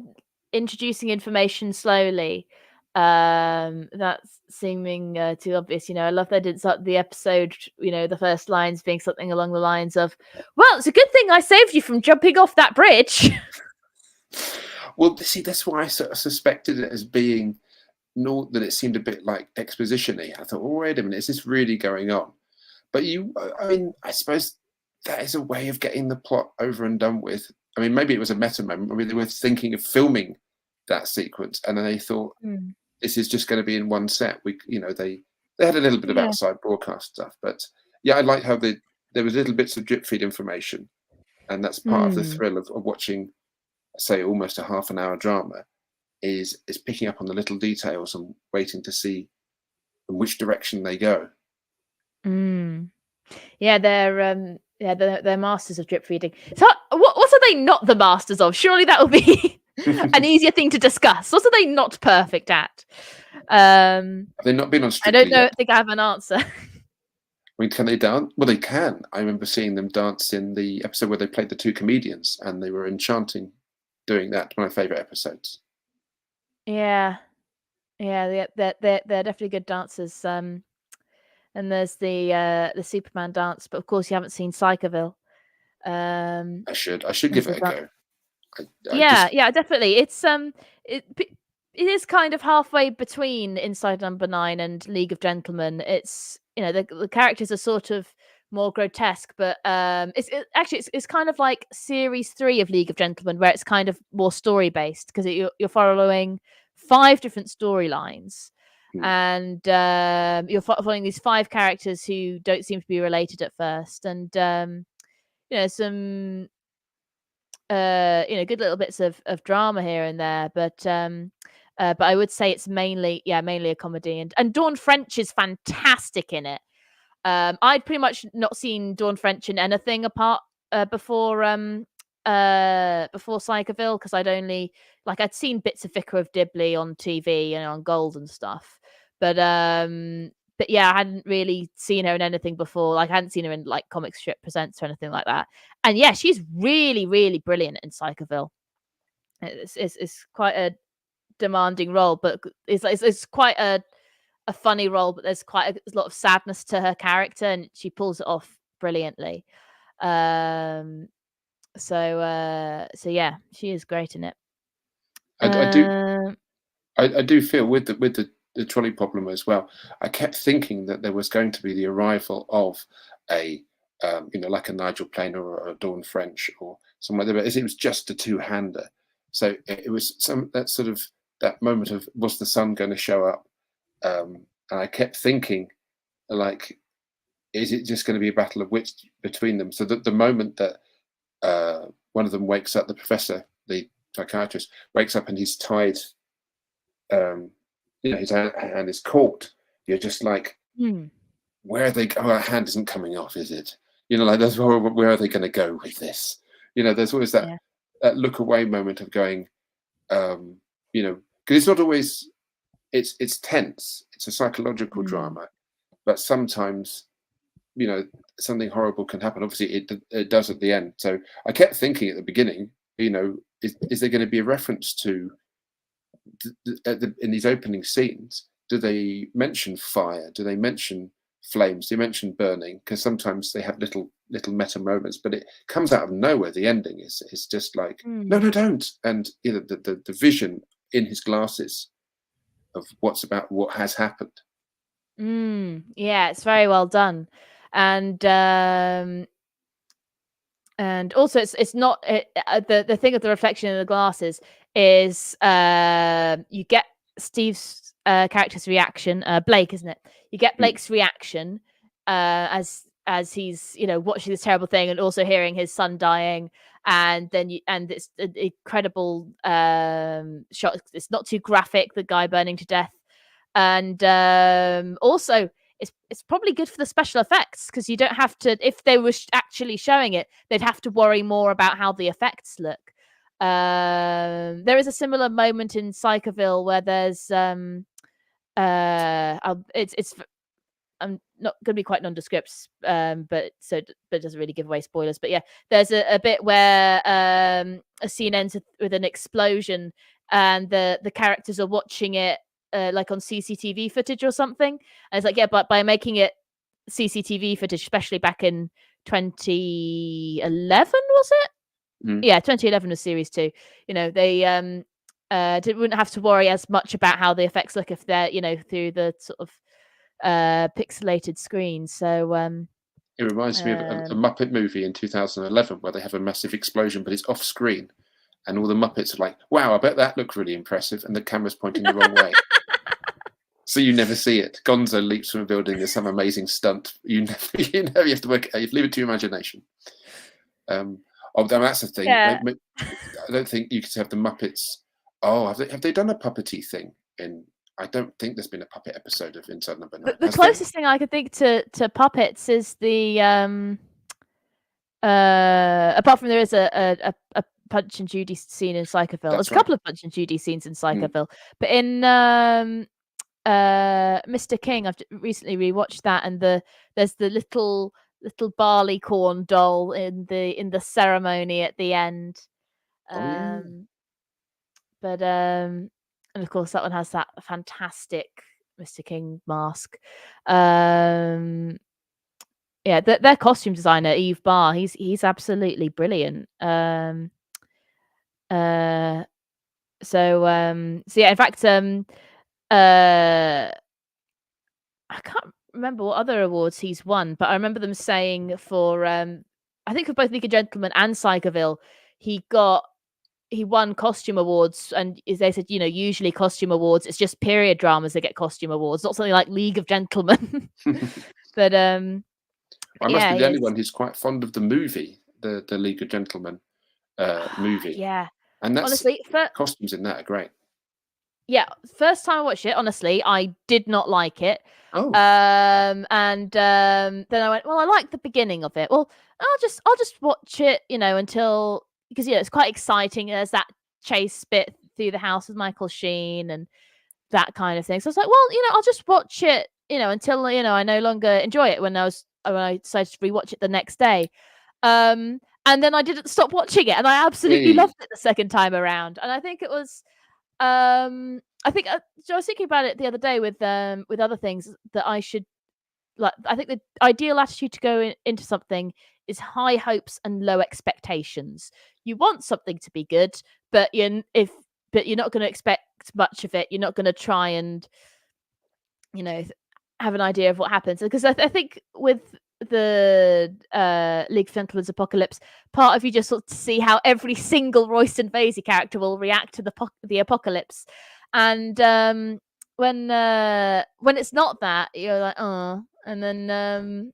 S1: introducing information slowly. That's seeming too obvious. I love they didn't start the episode, the first lines being something along the lines of, "Well, it's a good thing I saved you from jumping off that bridge."
S2: Well, see, that's why I sort of suspected it as being that it seemed a bit like exposition-y. I thought, oh, wait a minute, is this really going on? But I suppose that is a way of getting the plot over and done with. I mean, maybe it was a meta moment. I mean, they were thinking of filming that sequence, and then they thought, this is just going to be in one set. They had a little bit of outside broadcast stuff, but yeah, I like how there was little bits of drip feed information, and that's part of the thrill of watching, say, almost a half an hour drama, is picking up on the little details and waiting to see in which direction they go.
S1: Yeah, they're masters of drip feeding. So what are they not the masters of? Surely that will be an easier thing to discuss. What are they not perfect at?
S2: Have they not been on Strictly
S1: I don't
S2: yet?
S1: think I have an answer.
S2: I mean, can they dance? Well, they can. I remember seeing them dance in the episode where they played the two comedians, and they were enchanting doing that. One of my favourite episodes.
S1: Yeah, they're definitely good dancers. And there's the Superman dance, but of course you haven't seen Psychoville.
S2: I should give it a go.
S1: Yeah, definitely. It's it is kind of halfway between Inside Number 9 and League of Gentlemen. It's the characters are sort of more grotesque, but it's kind of like series 3 of League of Gentlemen, where it's kind of more story based, because you're following 5 different storylines. And you're following these 5 characters who don't seem to be related at first, and some good little bits of drama here and there, but I would say it's mainly a comedy, and Dawn French is fantastic in it. I'd pretty much not seen Dawn French in anything apart before Psychoville, because I'd seen bits of Vicar of Dibley on TV and on Gold and stuff, but yeah, I hadn't really seen her in anything before. I hadn't seen her in Comic Strip Presents or anything like that. And yeah, she's really, really brilliant in Psychoville. It's quite a demanding role, but it's quite a funny role, but there's quite a lot of sadness to her character, and she pulls it off brilliantly. So yeah, she is great in it.
S2: I do feel with the trolley problem as well. I kept thinking that there was going to be the arrival of a like a Nigel Planer or a Dawn French or something like that, but it was just a two-hander. So it was that moment of, was the sun going to show up? And I kept thinking, like, is it just going to be a battle of wits between them? So that the moment that one of them wakes up, the professor, the psychiatrist, wakes up and he's tied, his hand is caught. You're just like, where are they? Oh, our hand isn't coming off, is it? You know, like there's where are they going to go with this? You know, there's always that
S1: Yeah.
S2: look away moment of going, you know, because it's not always it's tense. It's a psychological
S1: Mm.
S2: drama, but sometimes, you know, something horrible can happen. Obviously, it does at the end. So I kept thinking at the beginning, you know, is there going to be a reference to in these opening scenes? Do they mention fire? Do they mention flames? Do they mention burning? Because sometimes they have little meta moments, but it comes out of nowhere. The ending is just like, no,
S1: Mm.
S2: no, don't. And you know, the vision in his glasses of what has happened.
S1: Yeah, it's very well done. And also it's not the thing of the reflection in the glasses is you get Steve's character's reaction, Blake, isn't it? You get
S2: Mm.
S1: Blake's reaction as he's, you know, watching this terrible thing and also hearing his son dying, and then it's an incredible shot. It's not too graphic, the guy burning to death, and also it's probably good for the special effects, because you don't have to, if they were actually showing it, they'd have to worry more about how the effects look. There is a similar moment in Psychoville where there's it's I'm not going to be quite nondescript, but it doesn't really give away spoilers. But yeah, there's a bit where a scene ends with an explosion, and the characters are watching it like on CCTV footage or something. And it's like, yeah, but by making it CCTV footage, especially back in 2011, was it?
S2: Mm.
S1: Yeah, 2011 was series 2. You know, they wouldn't have to worry as much about how the effects look if they're, you know, through the sort of pixelated screen. So
S2: It reminds me of a Muppet movie in 2011 where they have a massive explosion, but it's off screen, and all the Muppets are like, "Wow, I bet that looked really impressive," and the camera's pointing the wrong way. So you never see it. Gonzo leaps from a building. There's some amazing stunt. You have to work. You have to leave it to your imagination. That's the thing.
S1: yeah,
S2: I don't think you could have the Muppets. Oh, have they done a puppety thing in? I don't think there's been a puppet episode of Inside Number 9.
S1: the closest thing I could think to puppets is the apart from there is a Punch and Judy scene in Psychoville. There's a couple of Punch and Judy scenes in Psychoville, but in Mr. King, I've recently rewatched that, and there's the little barley corn doll in the ceremony at the end. But and of course that one has that fantastic Mr. King mask. Yeah, their costume designer Eve Barr, he's absolutely brilliant. So yeah, in fact, I can't remember what other awards he's won, but I remember them saying for I think for both League of Gentlemen and Psychoville, he won costume awards, and as they said, you know, usually costume awards, it's just period dramas that get costume awards, not something like League of Gentlemen. But
S2: I must be the only one who's quite fond of the movie, the League of Gentlemen movie.
S1: Yeah,
S2: and that's
S1: honestly,
S2: costumes in that are great.
S1: Yeah, first time I watched it, honestly, I did not like it.
S2: Oh.
S1: And then I went, well, I like the beginning of it. Well, I'll just watch it, you know, until, because it's quite exciting. There's that chase bit through the house with Michael Sheen and that kind of thing. So I was like, well, I'll just watch it, until I no longer enjoy it. When I decided to rewatch it the next day, and then I didn't stop watching it, and I absolutely loved it the second time around. And I think it was. I think so I was thinking about it the other day with other things that I should like. I think the ideal attitude to go into something is high hopes and low expectations. You want something to be good, but you're not going to expect much of it. You're not going to try and have an idea of what happens, because I think with the League of Gentlemen's Apocalypse, part of you just wants to see how every single Royston Vasey character will react to the apocalypse, and when it's not that, you're like, oh, and then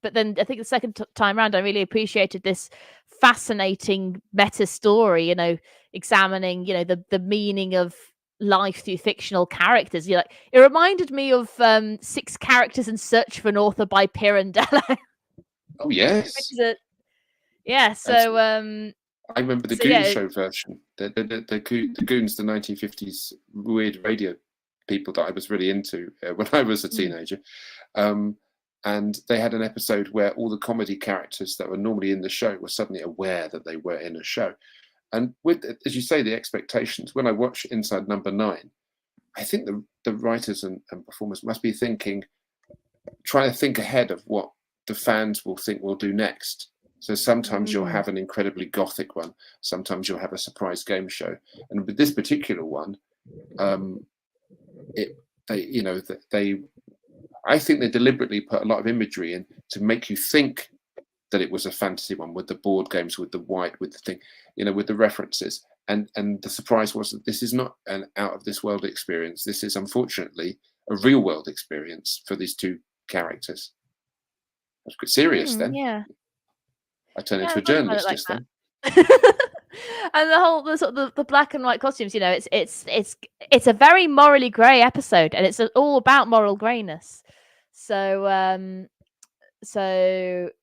S1: but then I think the second time around, I really appreciated this fascinating meta story, examining the meaning of life through fictional characters. You're like, it reminded me of 6 Characters in Search of an Author by Pirandello.
S2: Oh yes.
S1: Yeah. So
S2: I remember the Goon Show version. The Goons, the 1950s weird radio people that I was really into when I was a teenager. And they had an episode where all the comedy characters that were normally in the show were suddenly aware that they were in a show. And with, as you say, the expectations, when I watch Inside Number 9, I think the writers and performers must be trying to think ahead of what the fans will think we'll do next. So sometimes you'll have an incredibly gothic one. Sometimes you'll have a surprise game show. And with this particular one, I think they deliberately put a lot of imagery in to make you think that it was a fantasy one, with the board games, with the white, with the thing, with the references. And the surprise was that this is not an out of this world experience. This is unfortunately a real world experience for these 2 characters. That's quite serious then.
S1: Yeah.
S2: I turned into a journalist just then.
S1: And the black and white costumes, it's a very morally grey episode, and it's all about moral greyness. So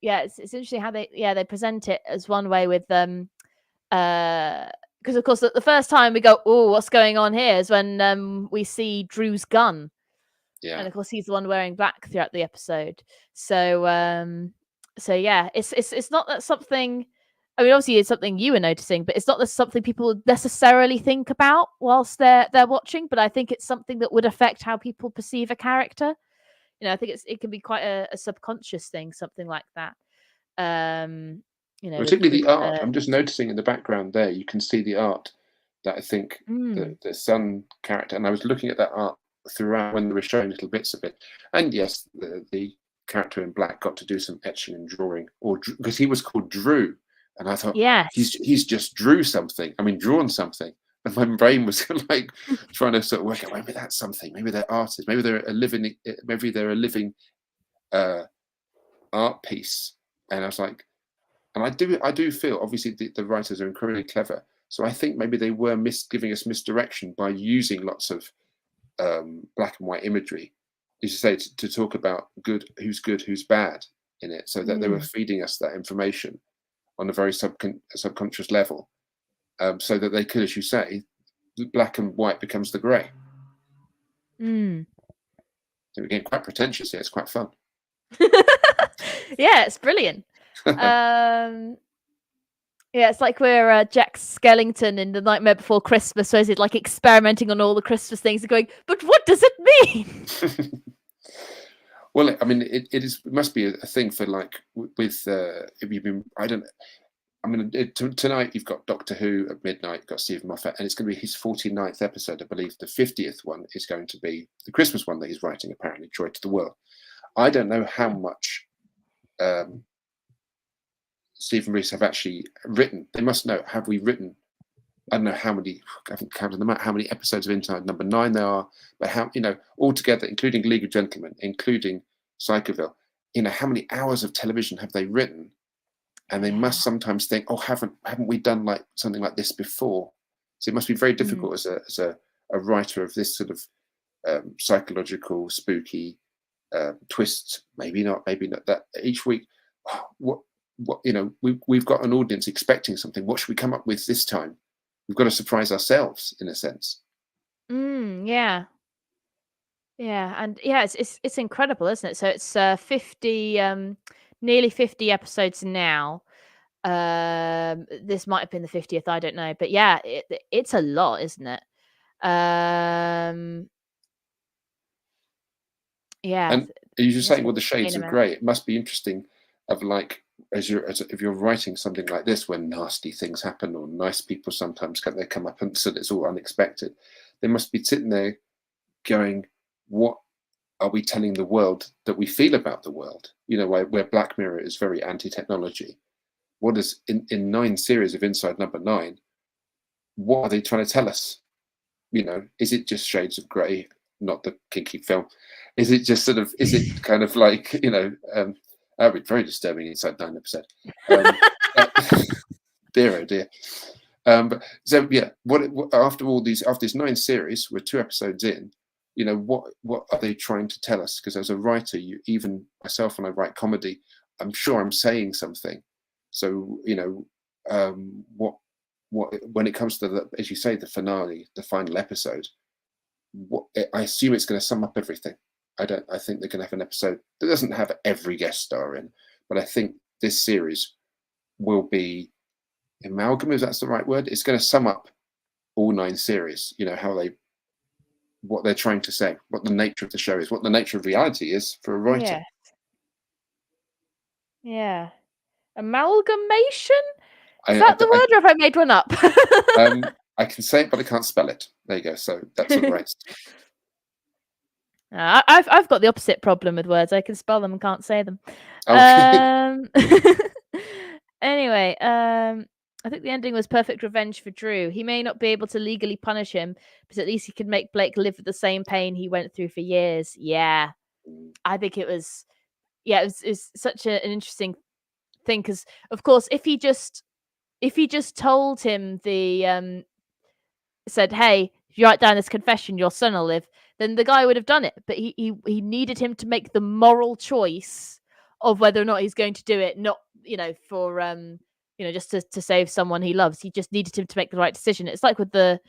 S1: yeah, it's interesting how they present it as one way with because of course the first time we go, oh, what's going on here, is when we see Drew's gun. Yeah. And of course he's the one wearing black throughout the episode. So yeah, it's not that something, I mean, obviously it's something you were noticing, but it's not that something people necessarily think about whilst they're watching, but I think it's something that would affect how people perceive a character. I think it can be quite a subconscious thing, something like that.
S2: Particularly the art. I'm just noticing in the background there, you can see the art that I think the son character, and I was looking at that art throughout when they were showing little bits of it. And yes, the character in black got to do some etching and drawing, or because he was called Drew, and I thought, he's just drew something. I mean, drawn something. And my brain was like trying to sort of work out, maybe that's something. Maybe they're artists. Maybe they're a living art piece. And I was like, and I do feel obviously the writers are incredibly clever. So I think maybe they were giving us misdirection by using lots of black and white imagery, as you say, to talk about good, who's bad in it, so that they were feeding us that information on a very subconscious level. So that they could, as you say, black and white becomes the grey. So we're getting quite pretentious here. It's quite fun.
S1: Yeah, it's brilliant. Yeah, it's like we're Jack Skellington in The Nightmare Before Christmas, where he's like experimenting on all the Christmas things and going, but what does it mean?
S2: Well, I mean, it must be a thing for like with if you've been, I don't know. I mean, tonight you've got Doctor Who at midnight, you've got Stephen Moffat, and it's going to be his 49th episode, I believe. The 50th one is going to be the Christmas one that he's writing, apparently, Joy to the World. I don't know how much Stephen Rees have actually written. They must know, have we written, I don't know how many, I haven't counted them out, how many episodes of Inside Number 9 there are, but how, altogether, including League of Gentlemen, including Psychoville, how many hours of television have they written? And they must sometimes think, oh, haven't we done like something like this before? So it must be very difficult as a writer of this sort of psychological, spooky twist. Maybe not that each week. What we've got an audience expecting something. What should we come up with this time? We've got to surprise ourselves in a sense.
S1: Yeah, and yeah, it's incredible, isn't it? So it's 50. Nearly 50 episodes now. This might have been the 50th, I don't know, but yeah, it's a lot, isn't it? Yeah.
S2: And you're saying, well, the shades of grey. It must be interesting, of like if you're writing something like this, when nasty things happen or nice people sometimes come up and so it's all unexpected. They must be sitting there going, what are we telling the world that we feel about the world? Where Black Mirror is very anti-technology. What is in 9 series of Inside Number 9? What are they trying to tell us? Is it just shades of grey, not the kinky film? Is it just sort of? Is it kind of like that would be very disturbing Inside 9 episode. Dear oh dear. But so yeah, after this 9 series, we're 2 episodes in. What are they trying to tell us? Because as a writer, even myself, when I write comedy, I'm sure I'm saying something. So what when it comes to as you say, the finale, the final episode, I assume it's going to sum up everything. I think they're going to have an episode that doesn't have every guest star in, but I think this series will be amalgam, if that's the right word. It's going to sum up all 9 series. What they're trying to say, what the nature of the show is, what the nature of reality is for a writer.
S1: Yeah. Amalgamation? Is
S2: I
S1: that the word, or have I made one up?
S2: I can say it, but I can't spell it. There you go. So that's all right.
S1: I've got the opposite problem with words. I can spell them and can't say them.
S2: Okay.
S1: Anyway, I think the ending was perfect revenge for Drew. He may not be able to legally punish him, but at least he can make Blake live with the same pain he went through for years. Yeah, I think it was. Yeah, it was such an interesting thing, because of course, if he just told him said, "Hey, if you write down this confession, your son will live," then the guy would have done it. But he needed him to make the moral choice of whether or not he's going to do it, not for just to save someone he loves. He just needed him to make the right decision. It's like with the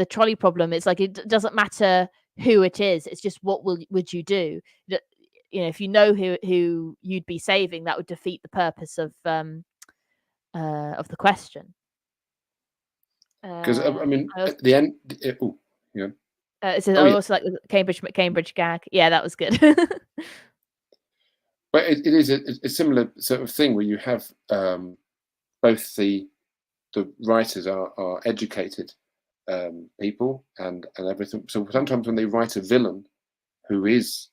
S1: trolley problem. It's like it doesn't matter who it is. It's just what would you do? If you know who you'd be saving, that would defeat the purpose of the question.
S2: Because I mean, at the end, yeah.
S1: I also like the Cambridge gag. Yeah, that was good.
S2: But it is a similar sort of thing where you have both the writers are educated people and everything. So sometimes when they write a villain who is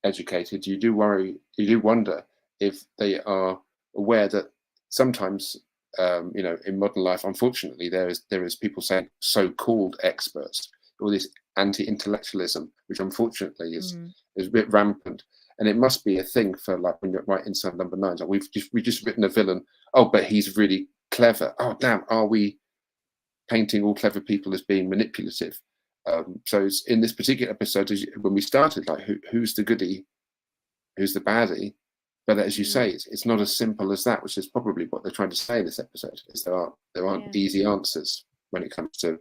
S2: educated, you do wonder if they are aware that sometimes in modern life, unfortunately, there is people saying so-called experts, all this anti-intellectualism, which unfortunately is a bit rampant. And it must be a thing for, like, when you're writing Inside Number 9, like we've just written a villain. Oh, but he's really clever. Oh, damn! Are we painting all clever people as being manipulative? So it's in this particular episode, when we started, like who's the goodie, who's the baddie? But as you say, it's not as simple as that, which is probably what they're trying to say in this episode. Is there aren't easy answers when it comes to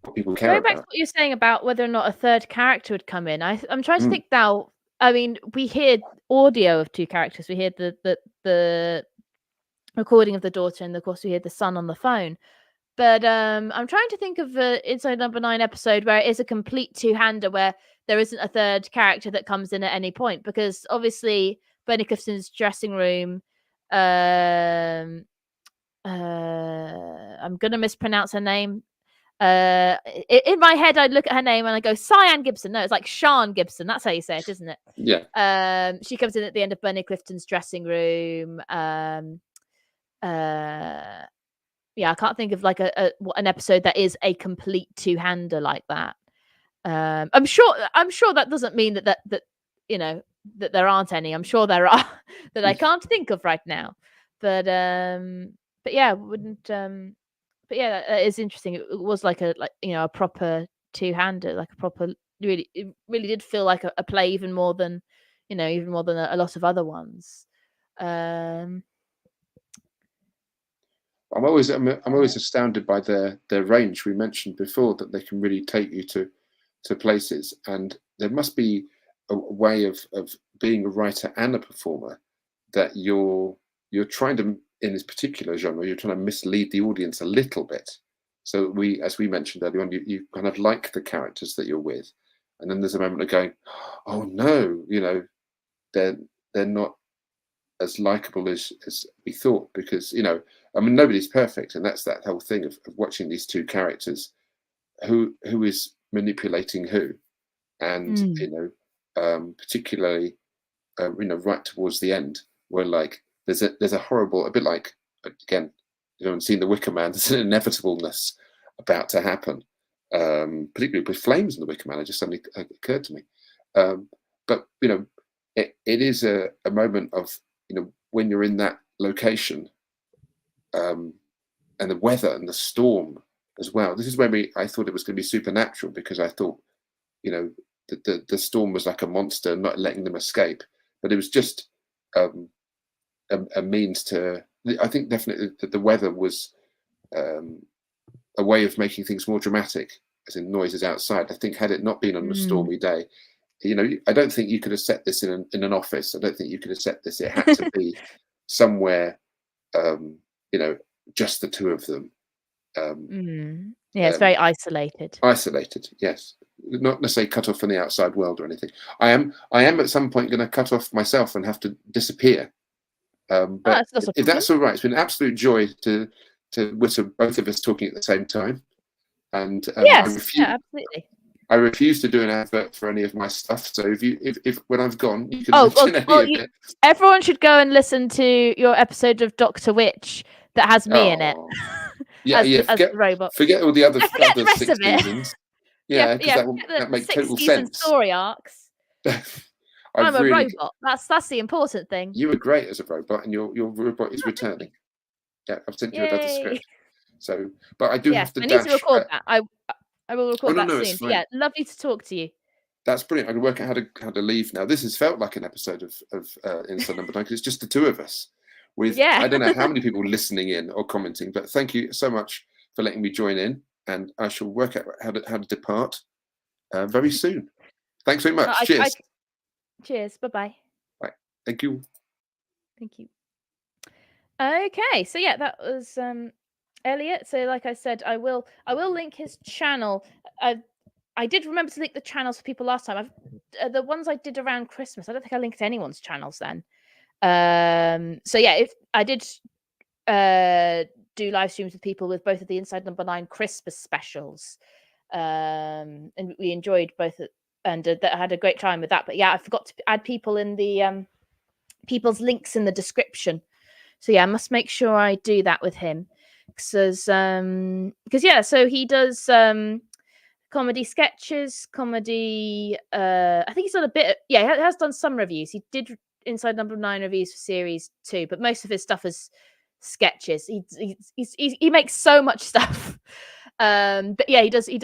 S2: what people care
S1: Going back to
S2: about.
S1: what you're saying about whether or not a third character would come in, I'm trying to think now. I mean, we hear audio of 2 characters. We hear the recording of the daughter, and of course we hear the son on the phone. But I'm trying to think of the Inside Number 9 episode where it is a complete two-hander, where there isn't a third character that comes in at any point, because obviously Bernie Clifton's dressing room. I'm gonna mispronounce her name. In my head, I'd look at her name and I go, Cyan Gibson. No, it's like Sean Gibson. That's how you say it, isn't it?
S2: Yeah.
S1: She comes in at the end of Bernie Clifton's dressing room. Yeah, I can't think of like an episode that is a complete two-hander like that. I'm sure that doesn't mean that that there aren't any. I'm sure there are that I can't think of right now. But yeah, wouldn't but yeah, that is interesting. It was like a proper two-hander, like a proper it really did feel like a play, even more than a lot of other ones.
S2: I'm always astounded by their range. We mentioned before that they can really take you to places, and there must be a way of being a writer and a performer that you're trying to, in this particular genre, you're trying to mislead the audience a little bit. So as we mentioned earlier on, you kind of like the characters that you're with, and then there's a moment of going, oh no, they're not as likable as we thought, because I mean, nobody's perfect, and that's that whole thing of watching these 2 characters, who is manipulating who, and particularly right towards the end, where like there's a horrible, a bit like, again, seen The Wicker Man, there's an inevitableness about to happen, particularly with flames in The Wicker Man. It just suddenly occurred to me, but it is a moment of when you're in that location, and the weather and the storm as well. This is where I thought it was going to be supernatural, because I thought, you know, the storm was like a monster not letting them escape, but it was just a means to. I think definitely that the weather was a way of making things more dramatic, as in noises outside. I think had it not been on a stormy day, you know, I don't think you could have set this in an office. I don't think you could have set this. It had to be somewhere, you know, just the two of them.
S1: Yeah, it's very isolated.
S2: Isolated, yes. Not necessarily cut off from the outside world or anything. I am at some point going to cut off myself and have to disappear. But
S1: that's not a
S2: if
S1: problem.
S2: that's all right, it's been an absolute joy to witness both of us talking at the same time. And
S1: yes, absolutely.
S2: I refuse to do an advert for any of my stuff. So if when I've gone, you can mention any of it.
S1: Everyone should go and listen to your episode of Dr. Witch that has me in it.
S2: Yeah,
S1: as the robot.
S2: Forget all the other
S1: forget the rest
S2: 6
S1: of it.
S2: seasons. Yeah, because that makes total sense.
S1: Story arcs. I'm a robot. That's the important thing.
S2: You were great as a robot, and your robot is returning. Yeah, I've sent you another script. So, but I do have to dash.
S1: I need to record that. I will record that soon. But yeah, lovely to talk to you.
S2: That's brilliant. I can work out how to leave now. This has felt like an episode of Inside Number 9, because it's just the two of us. With I don't know how many people listening in or commenting, but thank you so much for letting me join in, and I shall work out how to depart very soon. Thanks very much. Cheers.
S1: Cheers. Bye-bye.
S2: Bye. Thank you.
S1: Thank you. Okay, so yeah, that was Elliot. So like I said, I will link his channel. I did remember to link the channels for people last time. The ones I did around Christmas, I don't think I linked anyone's channels then. So yeah, if I did do live streams with people with both of the Inside Number 9 Christmas specials, and we enjoyed both, and had a great time with that. But yeah, I forgot to add people in the people's links in the description. So yeah, I must make sure I do that with him, because yeah, so he does comedy sketches, comedy. I think he's done a bit. He has done some reviews. He did Inside Number 9 reviews for series 2, but most of his stuff is sketches. He makes so much stuff. But yeah, he does. He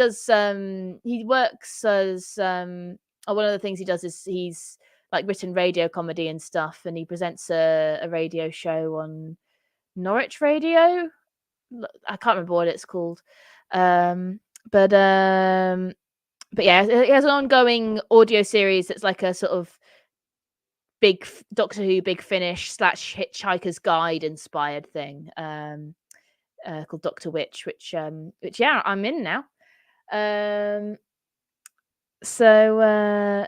S1: works as one of the things he does is he's like written radio comedy and stuff, and he presents a radio show on Norwich Radio. I can't remember what it's called. But yeah, he has an ongoing audio series that's like a sort of big Doctor Who Big Finish / Hitchhiker's Guide inspired thing, called Dr. Witch, which yeah, I'm in now. So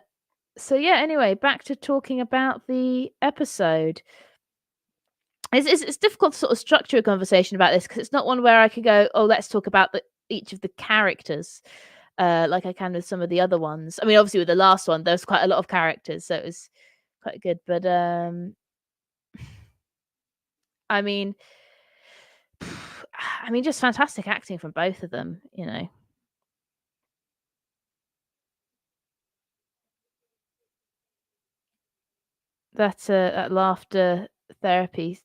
S1: yeah, anyway, back to talking about the episode. It's difficult to sort of structure a conversation about this, because it's not one where I could go, oh, let's talk about each of the characters, like I can with some of the other ones. I mean, obviously with the last one, there was quite a lot of characters, so it was quite good. But I mean, just fantastic acting from both of them, you know. That laughter therapy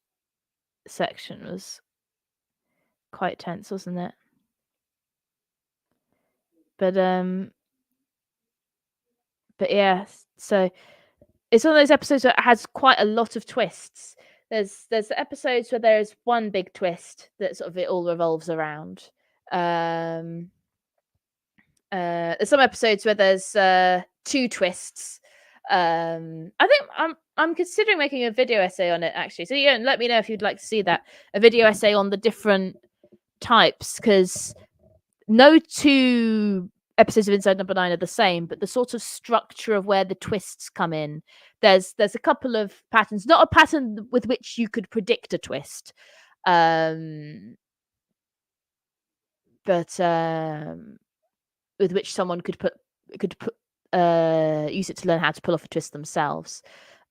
S1: section was quite tense, wasn't it? But yeah, so it's one of those episodes that has quite a lot of twists. There's episodes where there's one big twist that sort of it all revolves around. There's some episodes where there's 2 twists. I think I'm considering making a video essay on it, actually. So yeah, let me know if you'd like to see that, a video essay on the different types, because no 2 episodes of Inside Number 9 are the same, but the sort of structure of where the twists come in, there's a couple of patterns, not a pattern with which you could predict a twist, but with which someone could use it to learn how to pull off a twist themselves.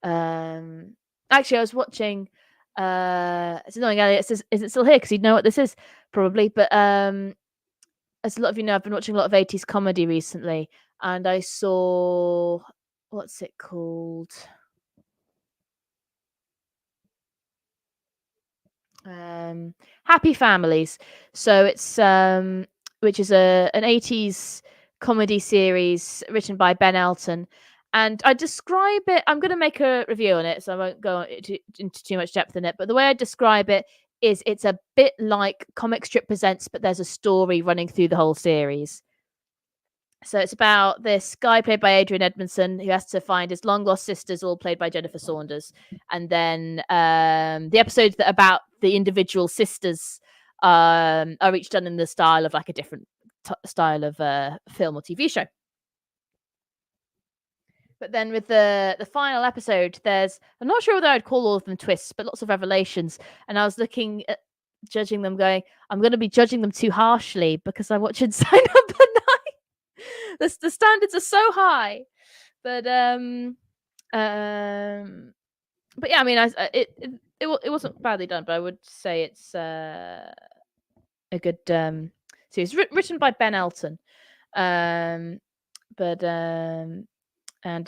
S1: Actually, I was watching. It's annoying. Elliot says, "Is it still here?" Because he'd know what this is, probably. But as a lot of you know, I've been watching a lot of 80s comedy recently, and I saw, what's it called? Happy Families. So it's which is an 80s comedy series written by Ben Elton. And I describe it, I'm going to make a review on it, so I won't go into too much depth in it. But the way I describe it is it's a bit like Comic Strip Presents, but there's a story running through the whole series. So it's about this guy played by Adrian Edmondson who has to find his long lost sisters, all played by Jennifer Saunders. And then the episodes that are about the individual sisters are each done in the style of like a different style of film or TV show. But then with the final episode, I'm not sure whether I'd call all of them twists, but lots of revelations. And I was looking at judging them going, I'm going to be judging them too harshly because I watch Inside Up at Night. The standards are so high, but yeah, I mean, it wasn't badly done, but I would say it's a good series written by Ben Elton, and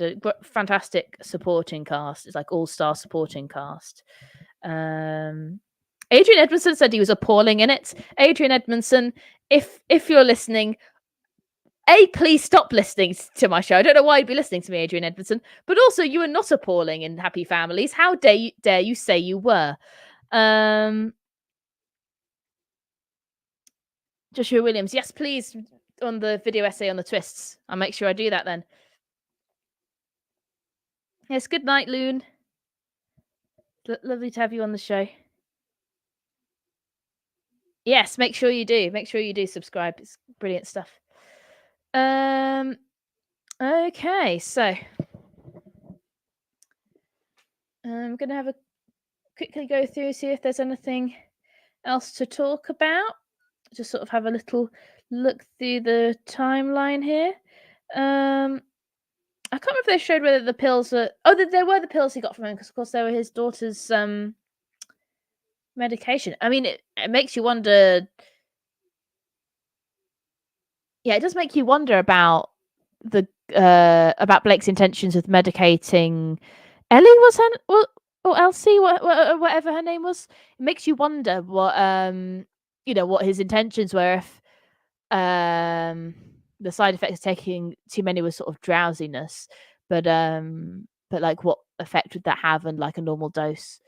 S1: a fantastic supporting cast. It's like all-star supporting cast. Adrian Edmondson said he was appalling in it. Adrian Edmondson, if you're listening, please stop listening to my show. I don't know why you'd be listening to me, Adrian Edmondson. But also, you are not appalling in Happy Families. How dare you say you were? Joshua Williams, yes, please, on the video essay on the twists. I'll make sure I do that then. Yes, good night, Loon. Lovely to have you on the show. Yes, make sure you do. Make sure you do subscribe. It's brilliant stuff. Okay, so I'm gonna have a quickly go through, see if there's anything else to talk about. Just sort of have a little look through the timeline here. I can't remember if they showed whether the pills are. Oh, there were the pills he got from him because, of course, they were his daughter's medication. I mean, it makes you wonder. Yeah, it does make you wonder about about Blake's intentions with medicating Ellie. Or Elsie, whatever her name was. It makes you wonder what what his intentions were if the side effect of taking too many was sort of drowsiness, but like what effect would that have on like a normal dose?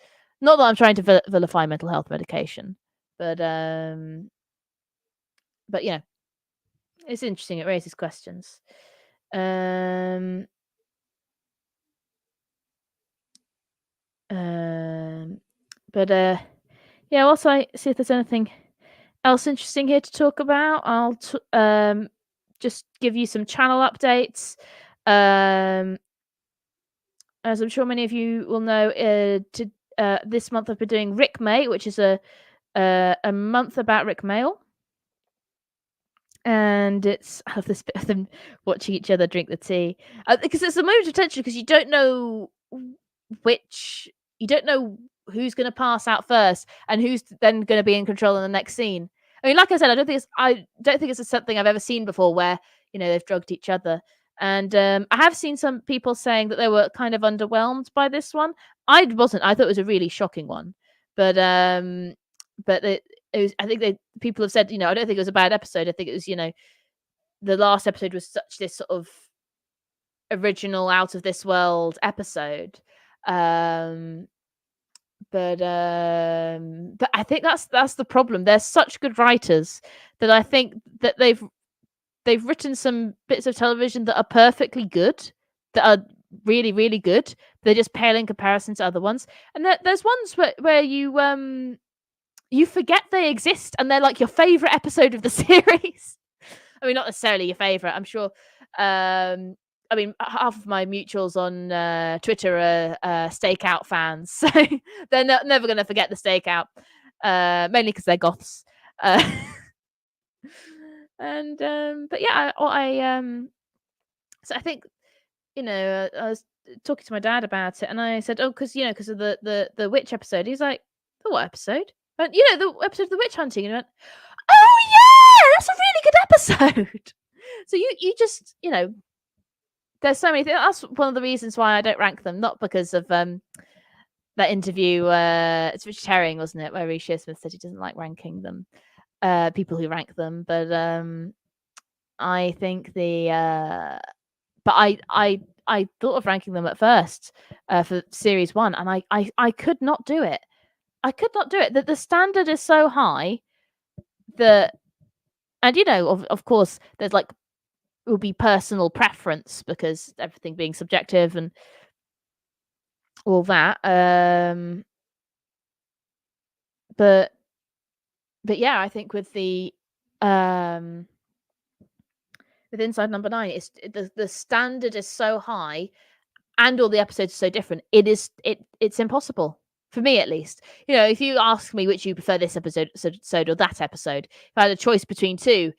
S1: Not that I'm trying to vilify mental health medication, but it's interesting. It raises questions. Yeah. Also, I see if there's anything else interesting here to talk about. I'll just give you some channel updates. As I'm sure many of you will know, this month I've been doing Rick May, which is a month about Rick Mail. And I love this bit of them watching each other drink the tea, because it's a moment of tension because you don't know who's going to pass out first and who's then going to be in control in the next scene. I mean, like I said, I don't think it's something I've ever seen before where they've drugged each other. And I have seen some people saying that they were kind of underwhelmed by this one. I wasn't. I thought it was a really shocking one, but I think people have said, I don't think it was a bad episode. I think it was, the last episode was such this sort of original, out of this world episode. But I think that's the problem. They're such good writers that I think that they've written some bits of television that are perfectly good, that are really, really good. They're just pale in comparison to other ones. And there's ones where you forget they exist and they're like your favorite episode of the series. I mean, not necessarily your favorite. I'm sure. I mean, half of my mutuals on Twitter are Stakeout fans, so they're never going to forget the Stakeout, mainly because they're goths. But yeah, so I think I was talking to my dad about it, and I said, "Oh, because of the witch episode." He's like, "The what episode?" And the episode of the witch hunting, and I went, "Oh yeah, that's a really good episode." So you just there's so many things. That's one of the reasons why I don't rank them, not because of that interview. It's Richard Herring, wasn't it, where Reece Shearsmith said he doesn't like ranking them, people who rank them. But I think but I thought of ranking them at first for series 1, and I could not do it. I could not do it. That the standard is so high that, and of course, there's like, it will be personal preference because everything being subjective and all that. But yeah, I think with the with Inside Number 9, it's the standard is so high, and all the episodes are so different. It's impossible for me, at least. If you ask me which you prefer, this episode or that episode, if I had a choice between two,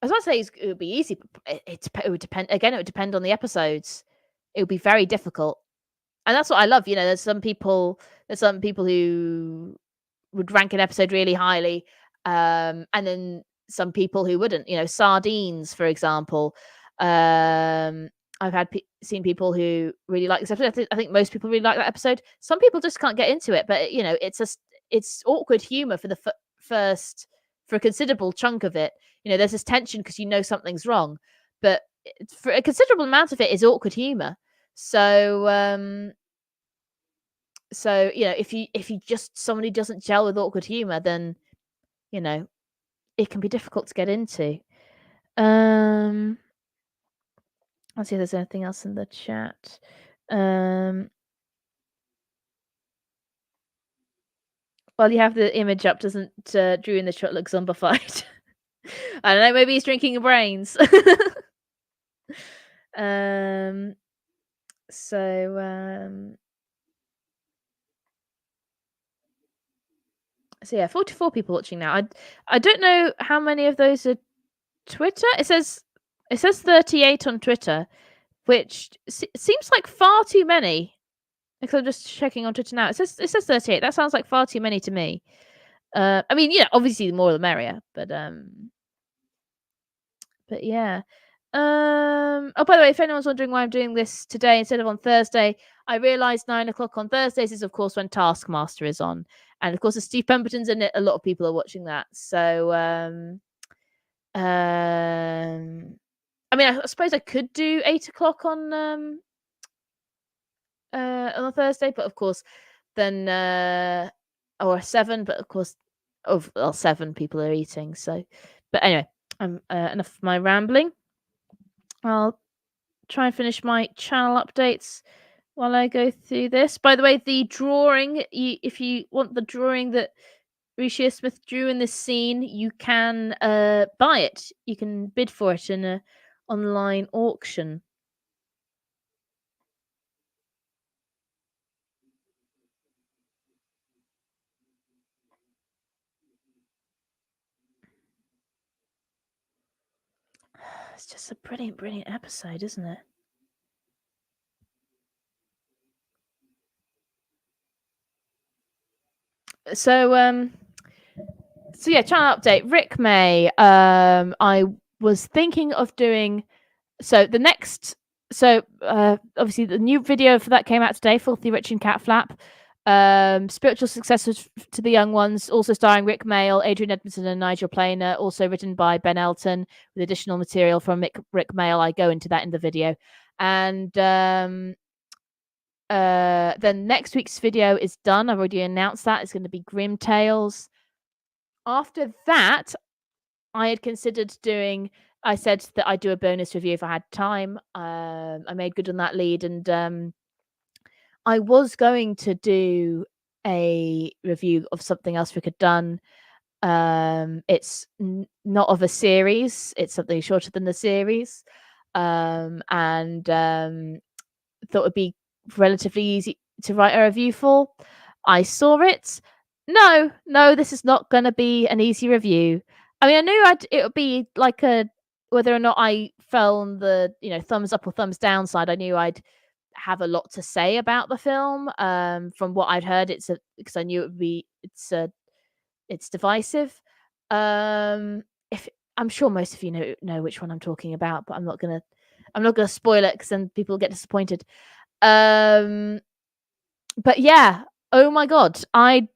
S1: I was about to say it would be easy. But it would depend. Again, it would depend on the episodes. It would be very difficult, and that's what I love. There's some people who would rank an episode really highly, and then some people who wouldn't. Sardines, for example. I've seen people who really like this episode. I think most people really like that episode. Some people just can't get into it, but it's awkward humor for the first, for a considerable chunk of it. There's this tension because something's wrong, but for a considerable amount of it is awkward humor. So if you just, somebody doesn't gel with awkward humor, then it can be difficult to get into. Let's see if there's anything else in the chat. Well, you have the image up. Doesn't Drew in the shot look zombified? I don't know. Maybe he's drinking brains. So yeah, 44 people watching now. I don't know how many of those are Twitter. It says 38 on Twitter, which seems like far too many. Because I'm just checking on Twitter now. It says 38. That sounds like far too many to me. I mean, obviously the more the merrier, but yeah. Oh, by the way, if anyone's wondering why I'm doing this today instead of on Thursday, I realised 9 o'clock on Thursdays is, of course, when Taskmaster is on, and of course, if Steve Pemberton's in it, a lot of people are watching that. So, I mean, I suppose I could do 8 o'clock on a Thursday, but of course, then or 7, but of course, 7 people are eating. So, but anyway, enough of my rambling. I'll try and finish my channel updates while I go through this. By the way, the drawing, if you want the drawing that Reece Shearsmith drew in this scene, you can buy it. You can bid for it in an online auction. It's just a brilliant, brilliant episode, isn't it? So yeah, channel update. Rick May. I was thinking of doing the next. So obviously the new video for that came out today. Filthy Rich and Cat Flap. Spiritual successors to the young ones, also starring Rick Mayall, Adrian Edmondson, and Nigel Planer. Also written by Ben Elton with additional material from Rick Mayall. I go into that in the video, and then next week's video is done. I've already announced that it's going to be Grim Tales. After that, I had considered doing. I said that I'd do a bonus review if I had time. I made good on that lead, and I was going to do a review of something else Rick had done. It's not of a series. It's something shorter than the series, and thought it'd be relatively easy to write a review for. I saw it. No, this is not going to be an easy review. I mean, I knew it would be like whether or not I fell on the thumbs up or thumbs down side. I knew I'd have a lot to say about the film. From what I'd heard, because I knew it would be it's divisive. If I'm sure most of you know which one I'm talking about, but I'm not gonna spoil it because then people get disappointed. But yeah, oh my god, I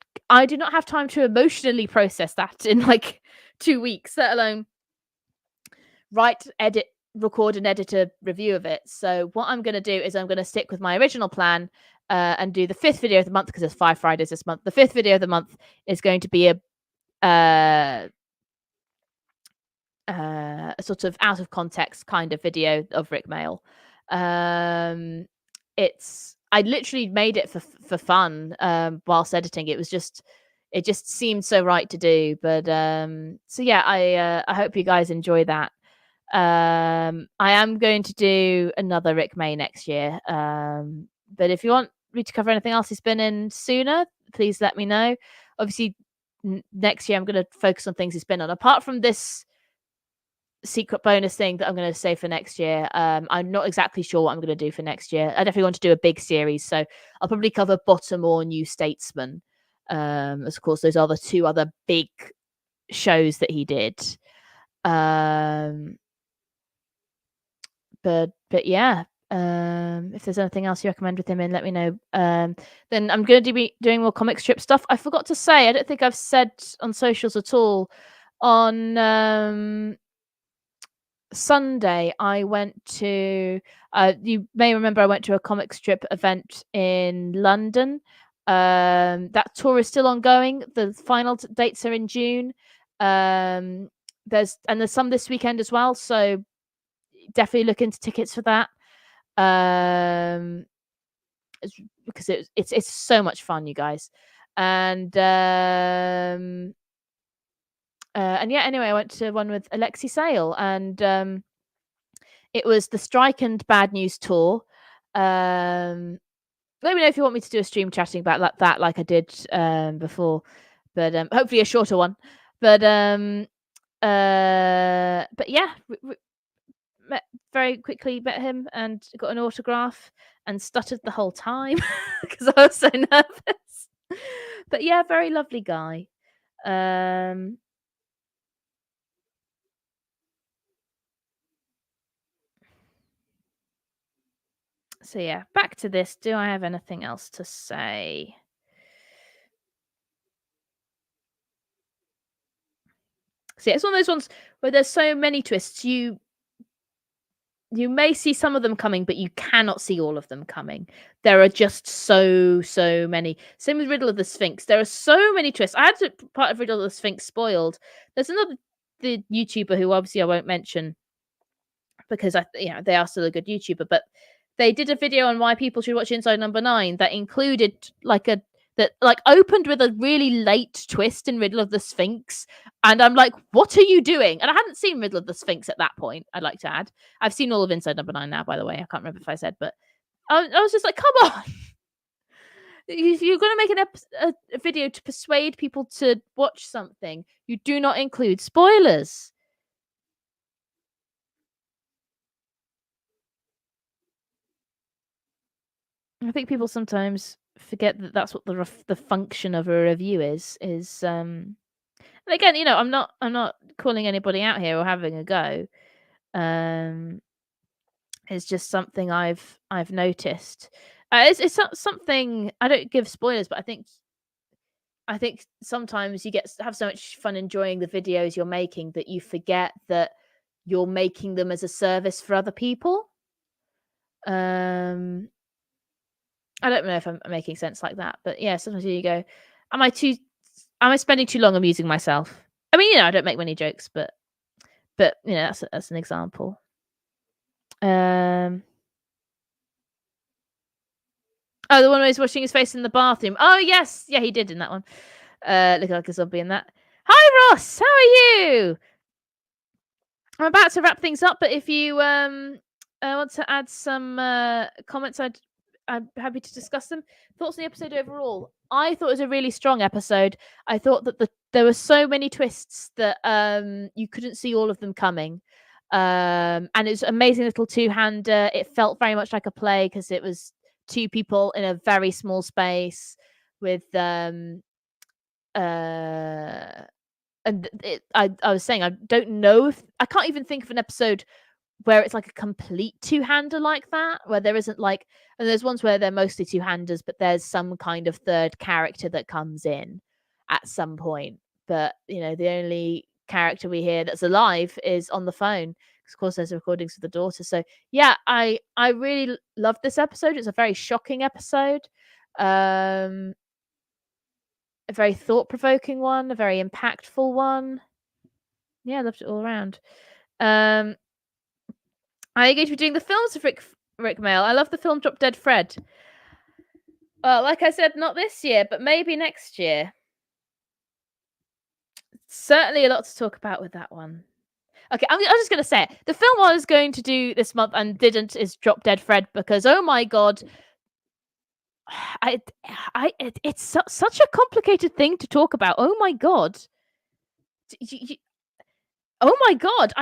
S1: do not have time to emotionally process that in like 2 weeks, let alone write, edit, record, and edit a review of it. So what I'm going to do is I'm going to stick with my original plan and do the 5th video of the month, because there's 5 Fridays this month. The 5th video of the month is going to be a sort of out of context kind of video of Rick Mail. It's I literally made it for fun whilst editing. It just seemed so right to do. But so yeah, I hope you guys enjoy that. I am going to do another Rick May next year. But if you want me to cover anything else he's been in sooner, please let me know. Obviously, next year I'm going to focus on things he's been on. Apart from this secret bonus thing that I'm going to say for next year, I'm not exactly sure what I'm going to do for next year. I definitely want to do a big series, so I'll probably cover Bottom or New Statesman. Of course, those are the 2 other big shows that he did. But yeah, if there's anything else you recommend with him in, let me know. Then I'm going to be doing more comic strip stuff. I forgot to say, I don't think I've said on socials at all. On Sunday, I went to, you may remember I went to a comic strip event in London. That tour is still ongoing. The final dates are in June. There's some this weekend as well, so definitely look into tickets for that. Because it's so much fun, you guys. And yeah, anyway, I went to one with Alexi Sale, and it was the Strike and Bad News tour. Let me know if you want me to do a stream chatting about that like I did before, but hopefully a shorter one. But yeah, very quickly met him and got an autograph and stuttered the whole time because I was so nervous. But yeah, very lovely guy. So yeah, back to this. Do I have anything else to say? So yeah, it's one of those ones where there's so many twists. You may see some of them coming, but you cannot see all of them coming. There are just so many. Same with Riddle of the Sphinx. There are so many twists. I had part of Riddle of the Sphinx spoiled. There's the YouTuber who obviously I won't mention because they are still a good YouTuber, but they did a video on why people should watch Inside Number 9 that included that opened with a really late twist in Riddle of the Sphinx. And I'm like, what are you doing? And I hadn't seen Riddle of the Sphinx at that point, I'd like to add. I've seen all of Inside Number 9 now, by the way. I can't remember if I said, but I was just like, come on. If you're going to make a video to persuade people to watch something, you do not include spoilers. I think people sometimes forget that that's what the function of a review is. And again, I'm not calling anybody out here or having a go. It's just something I've noticed. It's something I don't give spoilers, but I think sometimes you have so much fun enjoying the videos you're making that you forget that you're making them as a service for other people. I don't know if I'm making sense like that, but yeah, sometimes you go, am I spending too long amusing myself? I mean, I don't make many jokes, but that's an example. Oh, the one where he's washing his face in the bathroom. Oh yes, yeah, he did in that one. Look like a zombie in that. Hi Ross, how are you? I'm about to wrap things up, but if you want to add some comments, I'm happy to discuss them. Thoughts on the episode overall? I thought it was a really strong episode. I thought that there were so many twists that you couldn't see all of them coming. And it was an amazing little two-hander. It felt very much like a play because it was 2 people in a very small space with and I was saying I don't know if I can't even think of an episode where it's like a complete two-hander like that, where there isn't like, and there's ones where they're mostly two-handers, but there's some kind of third character that comes in at some point. But the only character we hear that's alive is on the phone, because of course there's recordings of the daughter. So yeah, I really loved this episode. It's a very shocking episode, a very thought-provoking one, a very impactful one. Yeah, I loved it all around. Are you going to be doing the films of Rick Mail? I love the film Drop Dead Fred. Like I said, not this year, but maybe next year. Certainly a lot to talk about with that one. Okay, I'm just going to say it. The film I was going to do this month and didn't is Drop Dead Fred, because, oh my God, it's such a complicated thing to talk about. Oh my God. Oh my God.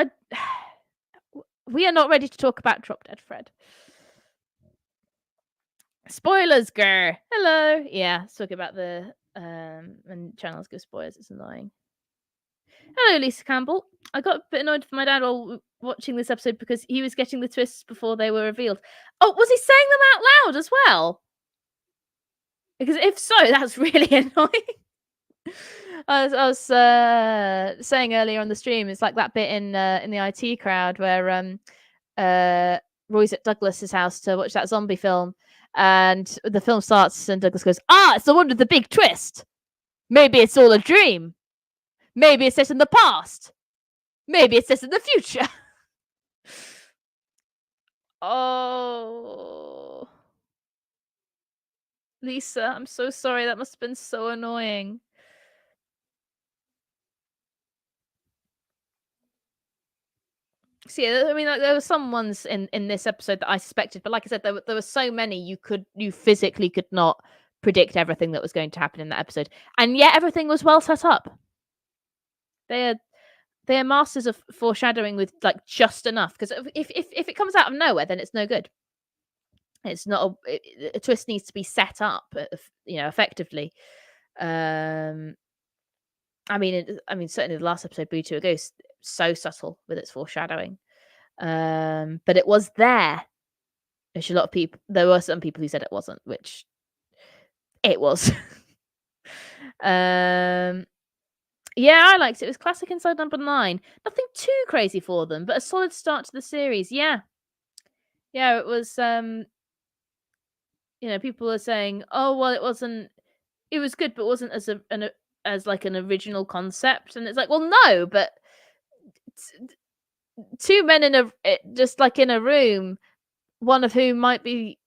S1: We are not ready to talk about Drop Dead Fred. Spoilers, grr. Hello. Yeah, talking about the when channels go spoilers, it's annoying. Hello, Lisa Campbell. I got a bit annoyed with my dad while watching this episode because he was getting the twists before they were revealed. Oh, was he saying them out loud as well? Because if so, that's really annoying. I was saying earlier on the stream, it's like that bit in the IT crowd where Roy's at Douglas's house to watch that zombie film, and the film starts and Douglas goes, it's the one with the big twist. Maybe it's all a dream. Maybe it's set in the past. Maybe it's set in the future. Oh, Lisa, I'm so sorry. That must have been so annoying. See, I mean, like, there were some ones in this episode that I suspected, but like I said, there were so many you physically could not predict everything that was going to happen in that episode, and yet everything was well set up. They are masters of foreshadowing with like just enough, because if it comes out of nowhere, then it's no good. It's not a twist needs to be set up, effectively. I mean, certainly the last episode, Boo to a Ghost, so subtle with its foreshadowing. But it was there. Which a lot of people, there were some people who said it wasn't, which it was. Yeah, I liked it. It was classic Inside Number 9. Nothing too crazy for them, but a solid start to the series. Yeah, it was. People are saying, "Oh, well, it wasn't. It was good, but it wasn't as like an original concept." And it's like, well, no, but two men in a room, one of whom might be,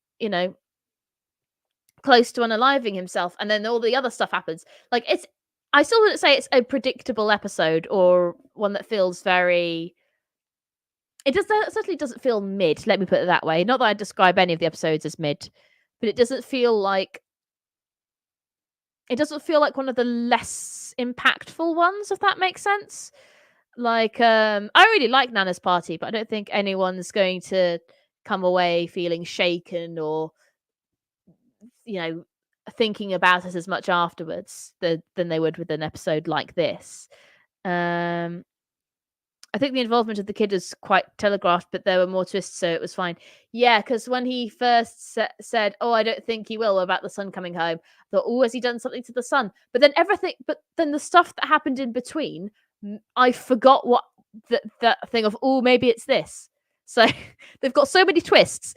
S1: close to unaliving himself, and then all the other stuff happens. Like, I still wouldn't say it's a predictable episode or one that feels very. It certainly doesn't feel mid. Let me put it that way. Not that I describe any of the episodes as mid, but it doesn't feel like. It doesn't feel like one of the less impactful ones, if that makes sense. Like, I really like Nana's Party, but I don't think anyone's going to come away feeling shaken or, thinking about it as much afterwards than they would with an episode like this. I think the involvement of the kid is quite telegraphed, but there were more twists, so it was fine. Yeah, because when he first said, "Oh, I don't think he will," about the sun coming home, I thought, "Oh, has he done something to the sun?" But then the stuff that happened in between, I forgot what that thing of, "Oh, maybe it's this." So they've got so many twists,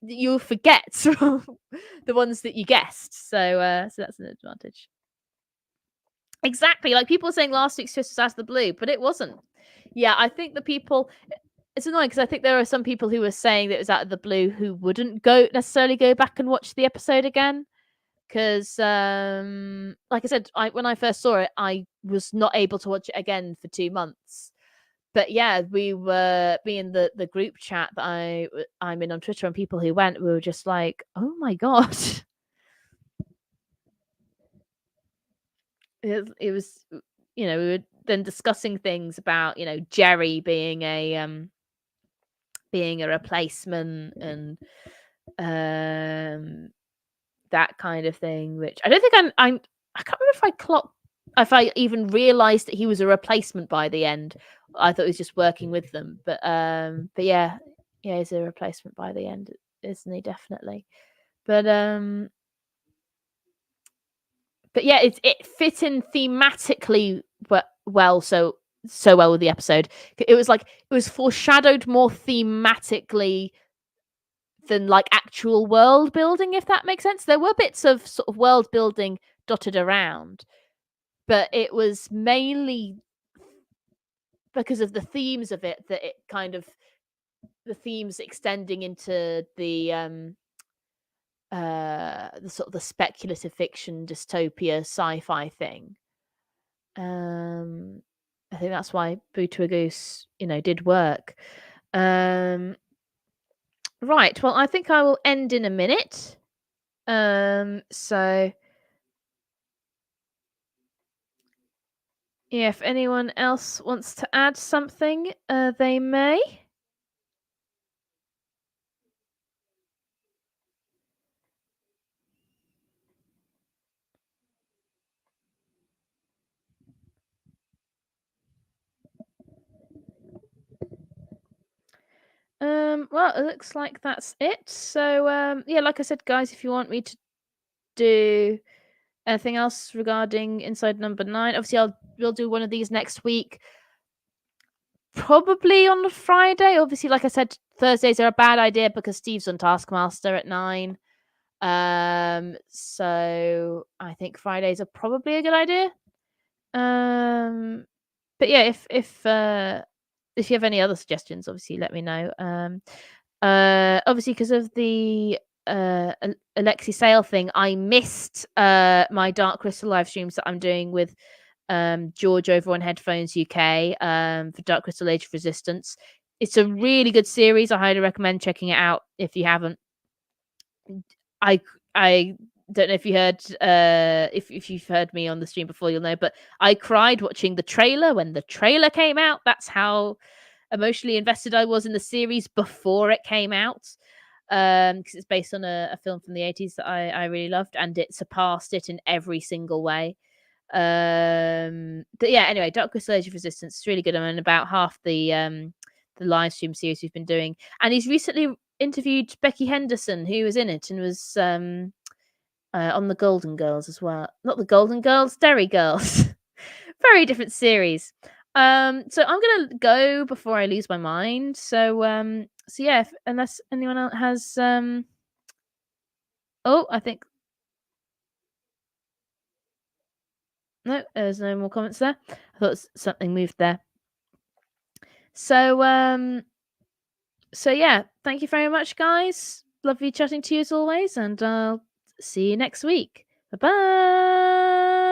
S1: you'll forget the ones that you guessed. So that's an advantage. Exactly, like people are saying last week's twist was out of the blue, but it wasn't. Yeah, I think the people. It's annoying because I think there are some people who were saying that it was out of the blue who wouldn't necessarily go back and watch the episode again. Because, like I said, when I first saw it, I was not able to watch it again for 2 months. But yeah, we were being the group chat that I'm in on Twitter, and people who went, we were just like, "Oh my God." It was, we were then discussing things about, Jerry being a replacement and that kind of thing, which I don't think I can't remember if I even realized that he was a replacement by the end, I thought he was just working with them, but yeah, he's a replacement by the end, isn't he? Definitely, but yeah, it fit in thematically well, so well with the episode. It was foreshadowed more thematically than like actual world building, if that makes sense. There were bits of sort of world building dotted around, but it was mainly because of the themes of it that it kind of the themes extending into the sort of the speculative fiction dystopia sci-fi thing. I think that's why Boo to a Goose, did work. Right. Well, I think I will end in a minute. So yeah, if anyone else wants to add something, they may. Well, it looks like that's it. So, yeah, like I said, guys, if you want me to do anything else regarding Inside Number 9, obviously we'll do one of these next week. Probably on a Friday. Obviously, like I said, Thursdays are a bad idea because Steve's on Taskmaster at 9. So I think Fridays are probably a good idea. But yeah, if you have any other suggestions, obviously let me know. Obviously because of the Alexi Sale thing, I missed my Dark Crystal live streams that I'm doing with George over on Headphones UK for Dark Crystal Age of Resistance. It's a really good series. I highly recommend checking it out if you haven't. I don't know if you heard if you've heard me on the stream before, you'll know, but I cried watching the trailer when the trailer came out. That's how emotionally invested I was in the series before it came out. Because it's based on a film from the 80s that I really loved, and it surpassed it in every single way. But yeah, anyway, Dark Crystal Age of Resistance is really good. I'm in about half the live stream series we've been doing, and he's recently interviewed Becky Henderson, who was in it and was on the Golden Girls as well. Not the Golden Girls, Derry Girls. Very different series. So I'm gonna go before I lose my mind. So yeah, unless anyone else has I think no, there's no more comments there. I thought something moved there. So yeah, thank you very much, guys. Lovely chatting to you as always, and I'll see you next week. Bye bye.